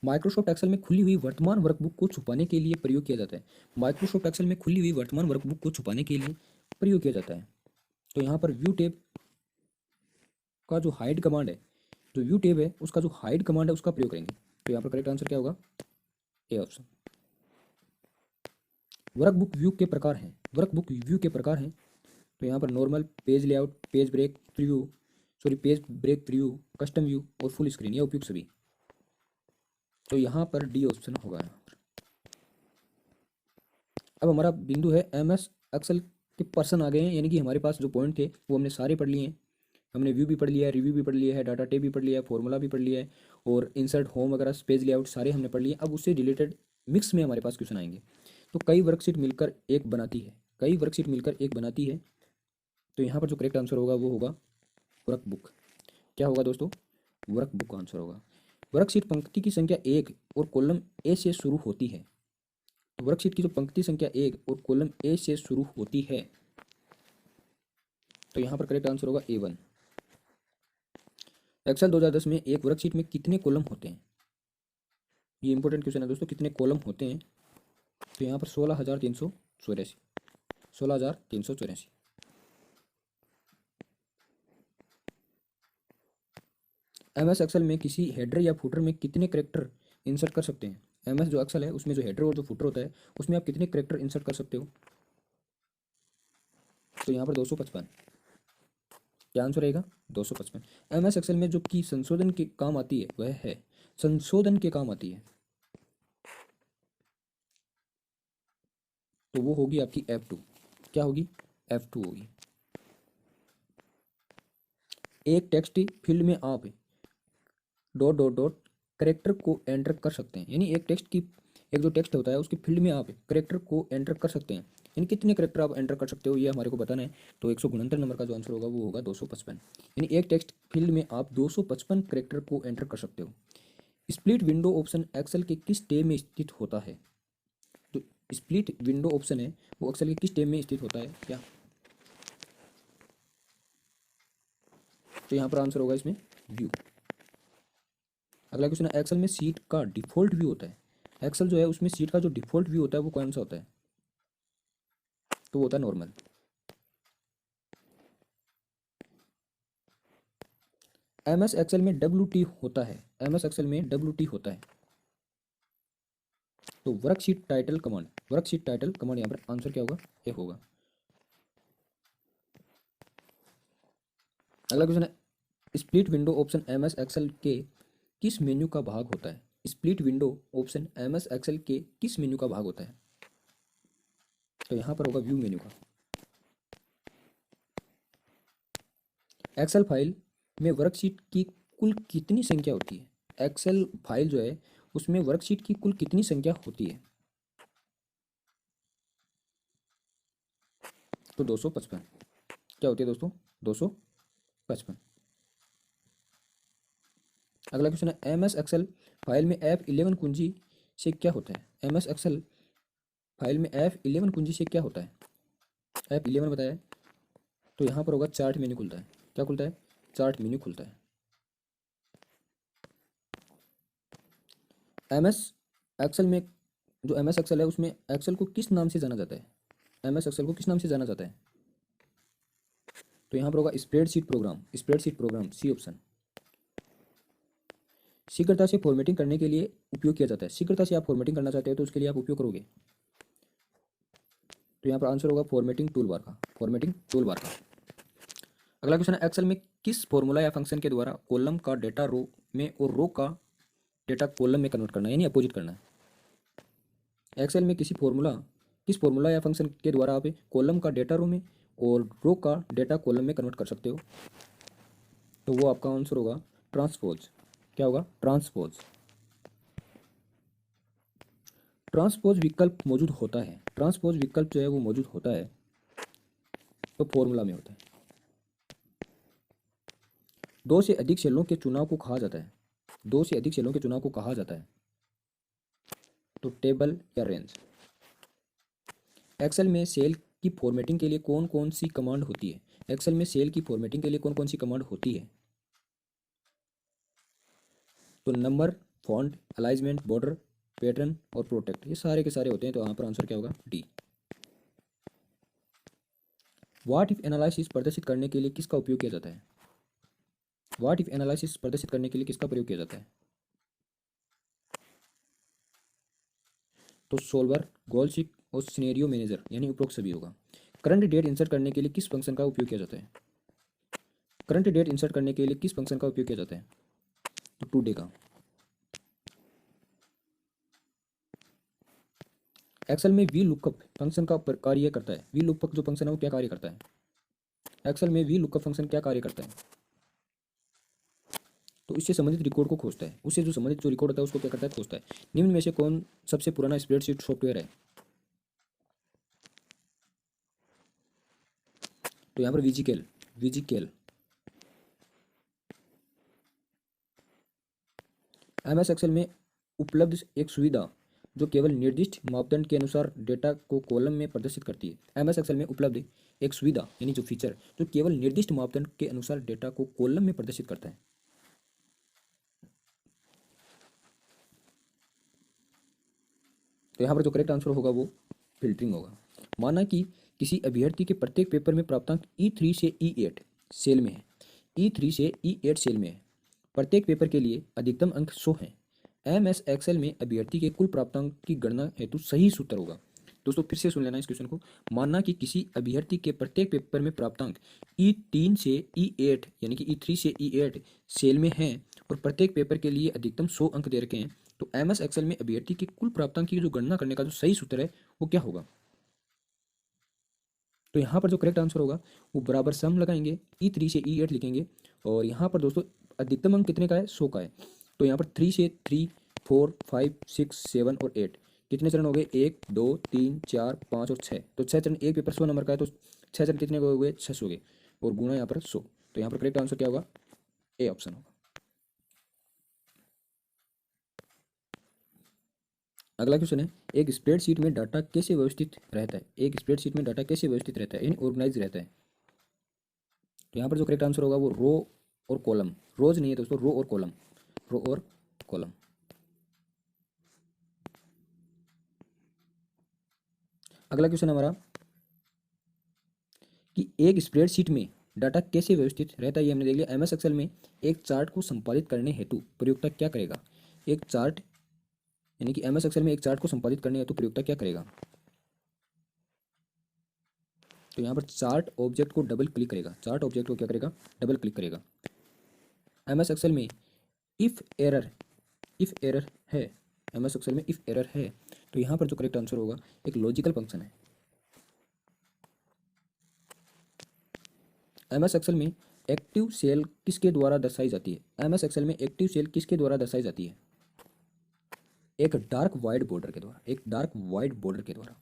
माइक्रोसॉफ्ट एक्सेल में खुली हुई वर्तमान वर्कबुक को छुपाने के लिए प्रयोग किया जाता है। माइक्रोसॉफ्ट एक्सेल में खुली हुई वर्तमान वर्कबुक को छुपाने के लिए प्रयोग किया जाता है। तो यहाँ पर व्यू टैब का जो हाइड कमांड है, जो व्यू टैब है उसका जो हाइड कमांड है उसका प्रयोग करेंगे। तो यहाँ पर करेक्ट आंसर क्या होगा, ए ऑप्शन। वर्कबुक व्यू के प्रकार हैं, वर्कबुक व्यू के प्रकार हैं, तो यहाँ पर normal, page layout, page break preview, page break preview, custom view और फुल स्क्रीन, ये उपयुक्त सभी। तो यहाँ पर डी ऑप्शन होगा। अब हमारा बिंदु है MS एक्सेल के पर्सन आ गए हैं, यानी कि हमारे पास जो पॉइंट थे वो हमने सारे पढ़ लिए हैं। हमने व्यू भी पढ़ लिया है, रिव्यू भी पढ़ लिया है, डाटा टाइप भी पढ़ लिया है, फॉर्मूला भी पढ़ लिया है और इंसर्ट, होम वगैरह, पेज लेआउट सारे हमने पढ़ लिए। अब उससे रिलेटेड मिक्स में हमारे पास क्वेश्चन आएंगे। तो कई वर्कशीट मिलकर एक बनाती है, कई वर्कशीट मिलकर एक बनाती है, तो यहाँ पर जो करेक्ट आंसर होगा वो होगा वर्कबुक। क्या होगा दोस्तों, वर्कबुक का आंसर होगा। वर्कशीट पंक्ति की संख्या 1 और कॉलम ए से शुरू होती है। तो वर्कशीट की जो पंक्ति संख्या 1 और कॉलम ए से शुरू होती है, तो यहाँ पर करेक्ट आंसर होगा A1। एक्सेल 2010 में एक वर्कशीट में कितने कॉलम होते हैं, ये इंपॉर्टेंट क्वेश्चन है दोस्तों, कितने कॉलम होते हैं। तो यहाँ पर 16,384, 16,384। MS एक्सेल में किसी हेडर या फुटर में कितने करेक्टर इंसर्ट कर सकते हैं। MS जो एक्सेल है उसमें जो हेडर और जो फुटर होता है उसमें आप कितने करेक्टर इंसर्ट कर सकते हो। तो यहाँ पर 255। क्या आंसर रहेगा, 255। MS एक्सेल में जो की संशोधन के काम आती है वह है, संशोधन के काम आती है, तो वो होगी आपकी F2। क्या होगी, F2 होगी। एक टेक्स्ट फील्ड में आप डॉट डॉट डॉट करेक्टर को एंटर कर सकते हैं, यानी एक जो टेक्स्ट होता है उसकी फील्ड में आप करेक्टर को एंटर कर सकते हैं, यानी कितने करेक्टर आप एंटर कर सकते हो ये हमारे को बताना है। तो 169 नंबर का जो आंसर होगा वो होगा 255, यानी एक टेक्स्ट फील्ड में आप 255 करेक्टर को एंटर कर सकते हो। स्प्लिट विंडो ऑप्शन एक्सेल के किस टैब में स्थित होता है। तो स्प्लिट विंडो ऑप्शन है वो एक्सेल के किस टैब में स्थित होता है क्या, तो यहाँ पर आंसर होगा इसमें व्यू। अगला क्वेश्चन है, एक्सेल में सीट का डिफॉल्ट व्यू होता है। एक्सेल जो है उसमें सीट का जो डिफॉल्ट व्यू होता है वो कौन सा होता है, तो वो होता है नॉर्मल। MS एक्सेल में WT होता है, MS एक्सेल में WT होता है, तो worksheet title command, worksheet title command यहाँ पर आंसर क्या होगा, ए होगा। अगला क्वेश्चन है, split window option MS Excel के किस मेन्यू का भाग होता है। Split window option MS Excel के किस मेन्यू का भाग होता है, तो यहाँ पर होगा व्यू मेन्यू का। एक्सेल फाइल में वर्कशीट की कुल कितनी संख्या होती है। एक्सेल फाइल जो है उसमें वर्कशीट की कुल कितनी संख्या होती है, तो 255। क्या होती है दोस्तों, 255। अगला क्वेश्चन है, MS एक्सेल फाइल में F11 कुंजी से क्या होता है। MS एक्सेल फाइल में F11 कुंजी से क्या होता है, F11 बताया है, तो यहाँ पर होगा चार्ट मेन्यू खुलता है। क्या खुलता है, चार्ट मेन्यू खुलता है। MS एक्सेल में, जो MS एक्सेल है उसमें एक्सेल को किस नाम से जाना जाता है, MS एक्सेल को किस नाम से जाना जाता है, तो यहाँ पर होगा spreadsheet program, spreadsheet program, C option. शीघ्रता से फॉर्मेटिंग करने के लिए उपयोग किया जाता है। शीघ्रता से आप फॉर्मेटिंग करना चाहते हो तो उसके लिए आप उपयोग करोगे, तो यहाँ पर आंसर होगा फॉर्मेटिंग टूल बार का, फॉर्मेटिंग टूल बार का। अगला क्वेश्चन है, एक्सेल में किस फॉर्मूला या फंक्शन के द्वारा कॉलम का डेटा रो में और रो का डेटा कॉलम में कन्वर्ट करना है, यानी अपोजिट करना है। एक्सेल में किस फॉर्मूला या फंक्शन के द्वारा आप कॉलम का डेटा रो में और रो का डेटा कॉलम में कन्वर्ट कर सकते हो, तो वो आपका आंसर होगा ट्रांसपोज। क्या होगा, ट्रांसपोज। ट्रांसपोज विकल्प मौजूद होता है, ट्रांसपोज विकल्प जो है वो मौजूद होता है तो फॉर्मूला में होता है। दो से अधिक सेलों के चुनाव को कहा जाता है, दो से अधिक सेलों के चुनाव को कहा जाता है तो टेबल या रेंज। एक्सेल में सेल की फॉर्मेटिंग के लिए कौन कौन सी कमांड होती है, एक्सेल में सेल की फॉर्मेटिंग के लिए कौन कौन सी कमांड होती है, तो number, font, alignment, border, pattern और प्रोटेक्ट, ये सारे के सारे होते हैं, तो यहाँ पर आंसर क्या होगा, डी। व्हाट इफ एनालिसिस प्रदर्शित करने के लिए किसका उपयोग किया जाता है, व्हाट इफ एनालिसिस प्रदर्शित करने के लिए किसका प्रयोग किया जाता है, तो सोल्वर, गोल सीक और सिनेरियो मैनेजर, यानी उपरोक्त सभी होगा। करंट डेट इंसर्ट करने के लिए किस फंक्शन का उपयोग किया जाता है, करंट डेट इंसर्ट करने के लिए किस फंक्शन का उपयोग किया जाता है, तो टुडे का। एक्सेल में वी लुकअप फंक्शन का कार्य करता है, वी लुकअप जो फंक्शन है वो क्या कार्य करता है, एक्सेल में वी लुकअप फंक्शन क्या कार्य करता है, तो इससे संबंधित रिकॉर्ड को खोजता है, उससे जो संबंधित जो रिकॉर्ड होता है उसको क्या करता है, खोजता है। निम्न में से कौन सबसे पुराना स्प्रेडशीट सॉफ्टवेयर है, तो यहाँ पर विजिकेल, विजिकेल। MS एक्सेल में उपलब्ध एक सुविधा जो केवल निर्दिष्ट मापदंड के अनुसार डेटा को कॉलम में प्रदर्शित करती है। MS एक्सेल में उपलब्ध एक सुविधा यानी जो फीचर जो केवल निर्दिष्ट मापदंड के अनुसार डेटा को कॉलम में प्रदर्शित करता है, तो यहाँ पर जो करेक्ट आंसर होगा वो फिल्टरिंग होगा। माना कि किसी अभ्यर्थी के प्रत्येक पेपर में प्राप्तांक E3 से E8 सेल में है, E3 से E8 सेल में है, प्रत्येक पेपर के लिए अधिकतम अंक 100 हैं। MS एक्सेल में अभ्यर्थी के कुल प्राप्तांक की गणना हेतु सही सूत्र होगा। दोस्तों फिर से सुन लेना इस क्वेश्चन को। माना कि किसी अभ्यर्थी के प्रत्येक पेपर में प्राप्तांक E3 से E8 यानी कि E3 से E8 सेल में हैं और प्रत्येक पेपर के लिए अधिकतम 100 अंक दे रखे हैं, तो MS एक्सेल में अभ्यर्थी के कुल प्राप्तांक की जो गणना करने का जो सही सूत्र है वो क्या होगा, तो यहाँ पर जो करेक्ट आंसर होगा वो बराबर सम लगाएंगे, E3 से E8 लिखेंगे और यहाँ पर दोस्तों अधिकतम अंक कितने का है, 100 का है, तो यहाँ पर 3 से 3, 4, 5, 6, 7 और 8 कितने चरण हो गए, 1, 2, 3, 4, 5 और 6, तो 6 चरण, एक पेपर 100 नंबर का है तो 6 चरण कितने हो गए, 600 हो गए और गुना यहाँ पर 100, तो यहाँ पर करेक्ट आंसर क्या होगा, ए ऑप्शन होगा। अगला क्वेश्चन है, एक स्प्रेडशीट में डाटा कैसे व्यवस्थित रहता है, एक स्प्रेडशीट में डाटा कैसे व्यवस्थित रहता है यानी ऑर्गेनाइज रहता है, तो यहाँ पर जो करेक्ट आंसर होगा वो रो और कॉलम, रोज नहीं है दोस्तों, रो और कॉलम, रो और कॉलम। अगला क्वेश्चन हमारा कि एक स्प्रेडशीट में डाटा कैसे व्यवस्थित रहता है ये हमने देख लिया। MS एक्सेल में एक चार्ट को संपादित करने हेतु प्रयोक्ता क्या करेगा, एक चार्ट यानी कि MS एक्सेल में एक चार्ट को संपादित करने हेतु प्रयोक्ता क्या करेगा, तो यहाँ पर चार्ट ऑब्जेक्ट को डबल क्लिक करेगा, चार्ट ऑब्जेक्ट को क्या करेगा, डबल क्लिक करेगा। MS एक्सेल में इफ एरर, इफ एरर है, MS एक्सेल में इफ एरर है, तो यहाँ पर जो करेक्ट आंसर होगा एक लॉजिकल फंक्शन है। MS एक्सेल में एक्टिव सेल किसके द्वारा दर्शाई जाती है, MS एक्सेल में एक्टिव सेल किसके द्वारा दर्शाई जाती है, एक डार्क वाइट बॉर्डर के द्वारा, एक डार्क वाइट बॉर्डर के द्वारा।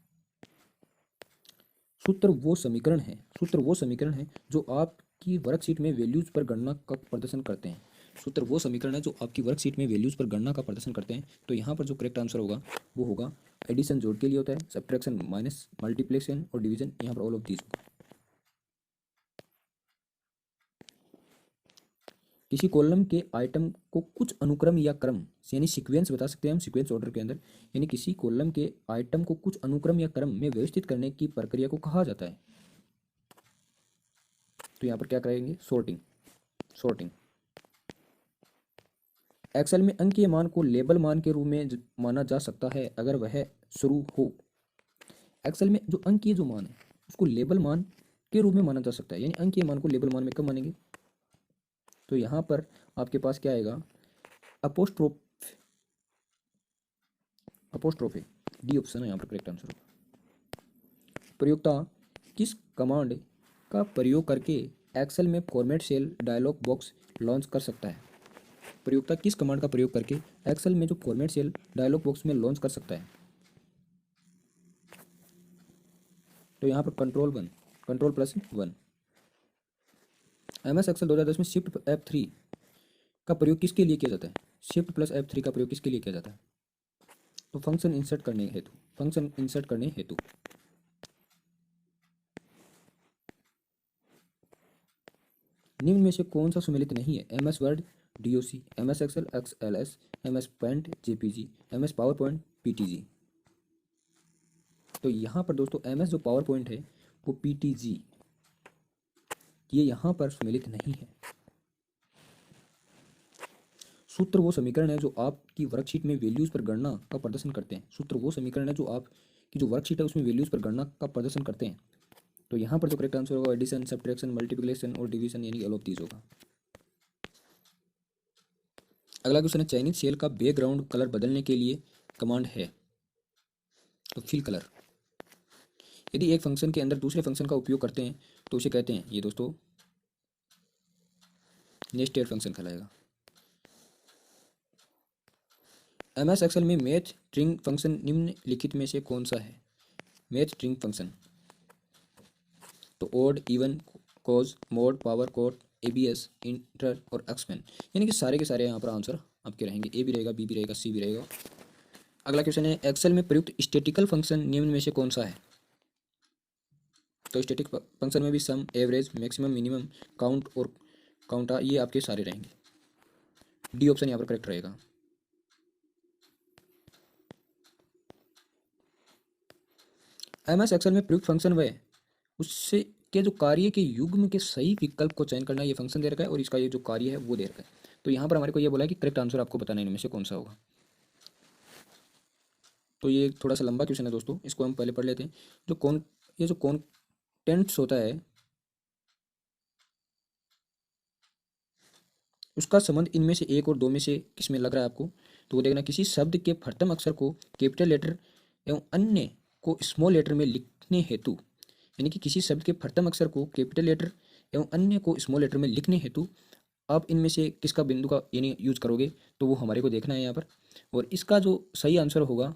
सूत्र वो समीकरण है, सूत्र वो समीकरण है जो आपकी वर्कशीट में वैल्यूज पर गणना का प्रदर्शन करते हैं, सूत्र वो समीकरण है जो आपकी वर्कशीट में वैल्यूज पर गणना का प्रदर्शन करते हैं, तो यहाँ पर जो करेक्ट आंसर होगा वो होगा एडिशन जोड़ के लिए होता है, सब्ट्रैक्शन माइनस, मल्टीप्लिकेशन और डिवीजन यहाँ पर ऑल ऑफ दीज होगा। किसी कॉलम के आइटम को कुछ अनुक्रम या क्रम यानी सीक्वेंस बता सकते हैं हम, सीक्वेंस ऑर्डर के अंदर, यानी किसी कॉलम के आइटम को कुछ अनुक्रम या क्रम में व्यवस्थित करने की प्रक्रिया को कहा जाता है। तो यहाँ पर क्या करेंगे, सॉर्टिंग। सॉर्टिंग एक्सेल में अंकीय मान को लेबल मान के रूप में माना जा सकता है अगर वह शुरू हो। एक्सेल में जो अंकीय जो मान है उसको लेबल मान के रूप में माना जा सकता है, यानी अंकीय मान को लेबल मान में कब मानेंगे, तो यहाँ पर आपके पास क्या आएगा, अपोस्ट्रोफ, अपोस्ट्रोफे, डी ऑप्शन है यहाँ पर करेक्ट आंसर होगा। प्रयोक्ता किस कमांड का प्रयोग करके एक्सेल में format cell dialog box launch कर सकता है। प्रयोक्ता किस कमांड का प्रयोग करके एक्सेल में जो फॉर्मेट सेल डायलॉग बॉक्स में लॉन्च कर सकता है, तो यहाँ पर कंट्रोल+1। MS एक्सेल 2010 में शिफ्ट F3 का प्रयोग किसके लिए किया जाता है, शिफ्ट प्लस F3 का प्रयोग किसके लिए किया जाता है, तो फंक्शन इंसर्ट करने हेतु, फंक्शन इंसर्ट करने हेतु। निम्न में से कौन सा सुमेलित नहीं है, MS Word DOC, MS Excel XLS, MS Paint JPG, MS PowerPoint PTG। तो यहाँ पर दोस्तों MS जो पावर पॉइंट है वो PTG, ये यहाँ पर सुमेलित नहीं है। सूत्र वो समीकरण है जो आपकी वर्कशीट में वैल्यूज पर गणना का प्रदर्शन करते हैं। सूत्र वो समीकरण है जो आपकी जो वर्कशीट है उसमें वैल्यूज पर गणना का प्रदर्शन करते हैं। तो यहाँ पर जो करेक्ट आंसर होगा एडिशन, सब्ट्रैक्शन, मल्टीप्लिकेशन और डिवीजन यानी ऑल ऑफ दीज होगा। अगला क्वेश्चन है, चयनित सेल का बैकग्राउंड कलर बदलने के लिए कमांड है, तो फिल कलर। यदि एक फंक्शन के अंदर दूसरे फंक्शन का उपयोग करते हैं तो उसे कहते हैं, ये दोस्तों नेस्टेड फंक्शन कहलाएगा। MS एक्सेल में मैथ स्ट्रिंग फंक्शन निम्नलिखित में से कौन सा है, मैथ स्ट्रिंग फंक्शन, तो odd, even, cos, mod, power, quote, ABS, inter और एक्सपेंड, यानी कि सारे के सारे यहाँ पर आंसर आपके रहेंगे, ए भी रहेगा, बी भी रहेगा, सी भी रहेगा। अगला क्वेश्चन है, एक्सेल में प्रयुक्त स्टैटिकल फंक्शन निम्न में से कौन सा है, तो स्टैटिक फंक्शन में भी सम, एवरेज, मैक्सिमम, मिनिमम, काउंट और काउंटा, ये आपके सारे रहेंगे। डी ऑप्शन यहाँ पर करेक्ट रहेगा। MS एक्सेल में प्रयुक्त फंक्शन वह उससे के जो कार्य के युग्म के सही विकल्प को चयन करना, ये फंक्शन दे रखा है और इसका ये जो कार्य है वो दे रखा है। तो यहाँ पर हमारे को ये बोला है कि करेक्ट आंसर आपको बताना इनमें से कौन सा होगा। तो ये थोड़ा सा लंबा क्वेश्चन है दोस्तों, इसको हम पहले पढ़ लेते हैं। ये जो कॉन्टेंट्स होता है उसका संबंध इनमें से एक और दो में से किसमें लग रहा है आपको, तो वो देखना, किसी शब्द के प्रथम अक्षर को कैपिटल लेटर एवं अन्य को स्मॉल लेटर में लिखने हेतु, यानी कि किसी शब्द के प्रथम अक्षर को कैपिटल लेटर एवं अन्य को स्मॉल लेटर में लिखने हेतु आप इनमें से किसका बिंदु का यानी यूज करोगे, तो वो हमारे को देखना है यहाँ पर। और इसका जो सही आंसर होगा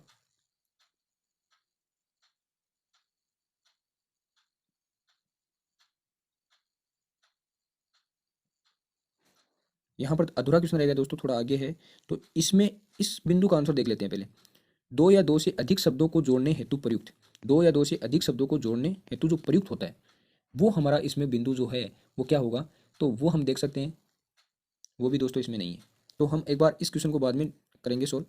यहाँ पर अधूरा क्वेश्चन रहेगा दोस्तों, थोड़ा आगे है। तो इसमें इस बिंदु का आंसर देख लेते हैं पहले। दो या दो से अधिक शब्दों को जोड़ने हेतु प्रयुक्त, दो या दो से अधिक शब्दों को जोड़ने हेतु जो प्रयुक्त होता है वो हमारा इसमें बिंदु जो है वो क्या होगा, तो वो हम देख सकते हैं, वो भी दोस्तों इसमें नहीं है। तो हम एक बार इस क्वेश्चन को बाद में करेंगे सोल्व,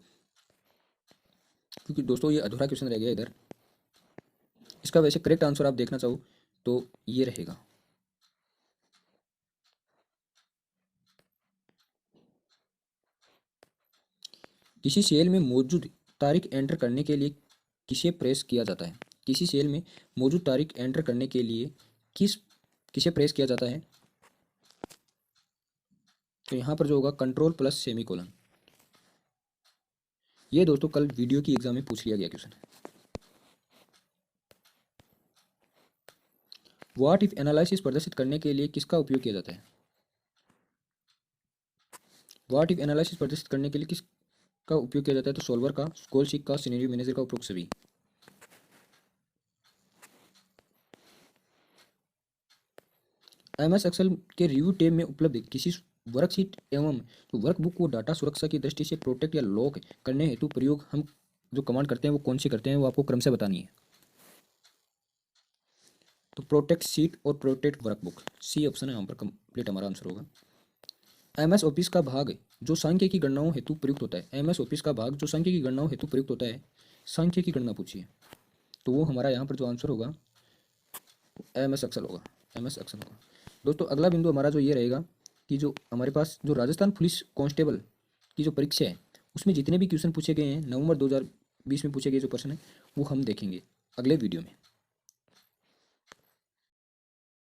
क्योंकि दोस्तों ये अधूरा क्वेश्चन रह गया इधर। इसका वैसे करेक्ट आंसर आप देखना चाहो तो ये रहेगा। किसी सेल में मौजूद तारीख एंटर करने के लिए किसे प्रेस किया जाता है, किसी सेल में मौजूद तारीख एंटर करने के लिए किसे प्रेस किया जाता है, तो यहाँ पर जो होगा कंट्रोल+सेमीकोलन। ये दोस्तों कल वीडियो की एग्जाम में पूछ लिया गया क्वेश्चन है। व्हाट इफ एनालिसिस प्रदर्शित करने के लिए किसका उपयोग किया जाता है, व्हाट इफ एनालिसिस प्रदर्शित करने के लिए किसका उपयोग किया जाता है, तो सॉल्वर का, स्कोलशीट का, सिनेरियो मैनेजर का, उपरोक्त सभी। MS एक्सेल के रिव्यू टेब में उपलब्ध किसी वर्कशीट एवं तो वर्कबुक को डाटा सुरक्षा की दृष्टि से प्रोटेक्ट या लॉक करने हेतु प्रयोग हम जो कमांड करते हैं वो कौन सी करते हैं वो आपको क्रम से बतानी है। तो प्रोटेक्ट सीट और प्रोटेक्ट वर्कबुक, सी ऑप्शन है यहाँ पर कंप्लीट हमारा आंसर होगा। एमएस ऑफिस का भाग जो सांख्यिकी गणनाओं हेतु प्रयुक्त होता है, एमएस ऑफिस का भाग जो सांख्यिकी गणनाओं हेतु प्रयुक्त होता है, सांख्यिकी गणना पूछिए तो वो हमारा यहाँ पर जो आंसर होगा एमएस एक्सेल होगा, एमएस एक्सेल होगा। दोस्तों अगला बिंदु हमारा जो ये रहेगा कि जो हमारे पास जो राजस्थान पुलिस कांस्टेबल की जो परीक्षा है उसमें जितने भी क्वेश्चन पूछे गए हैं नवंबर 2020 में पूछे गए जो प्रश्न है वो हम देखेंगे अगले वीडियो में।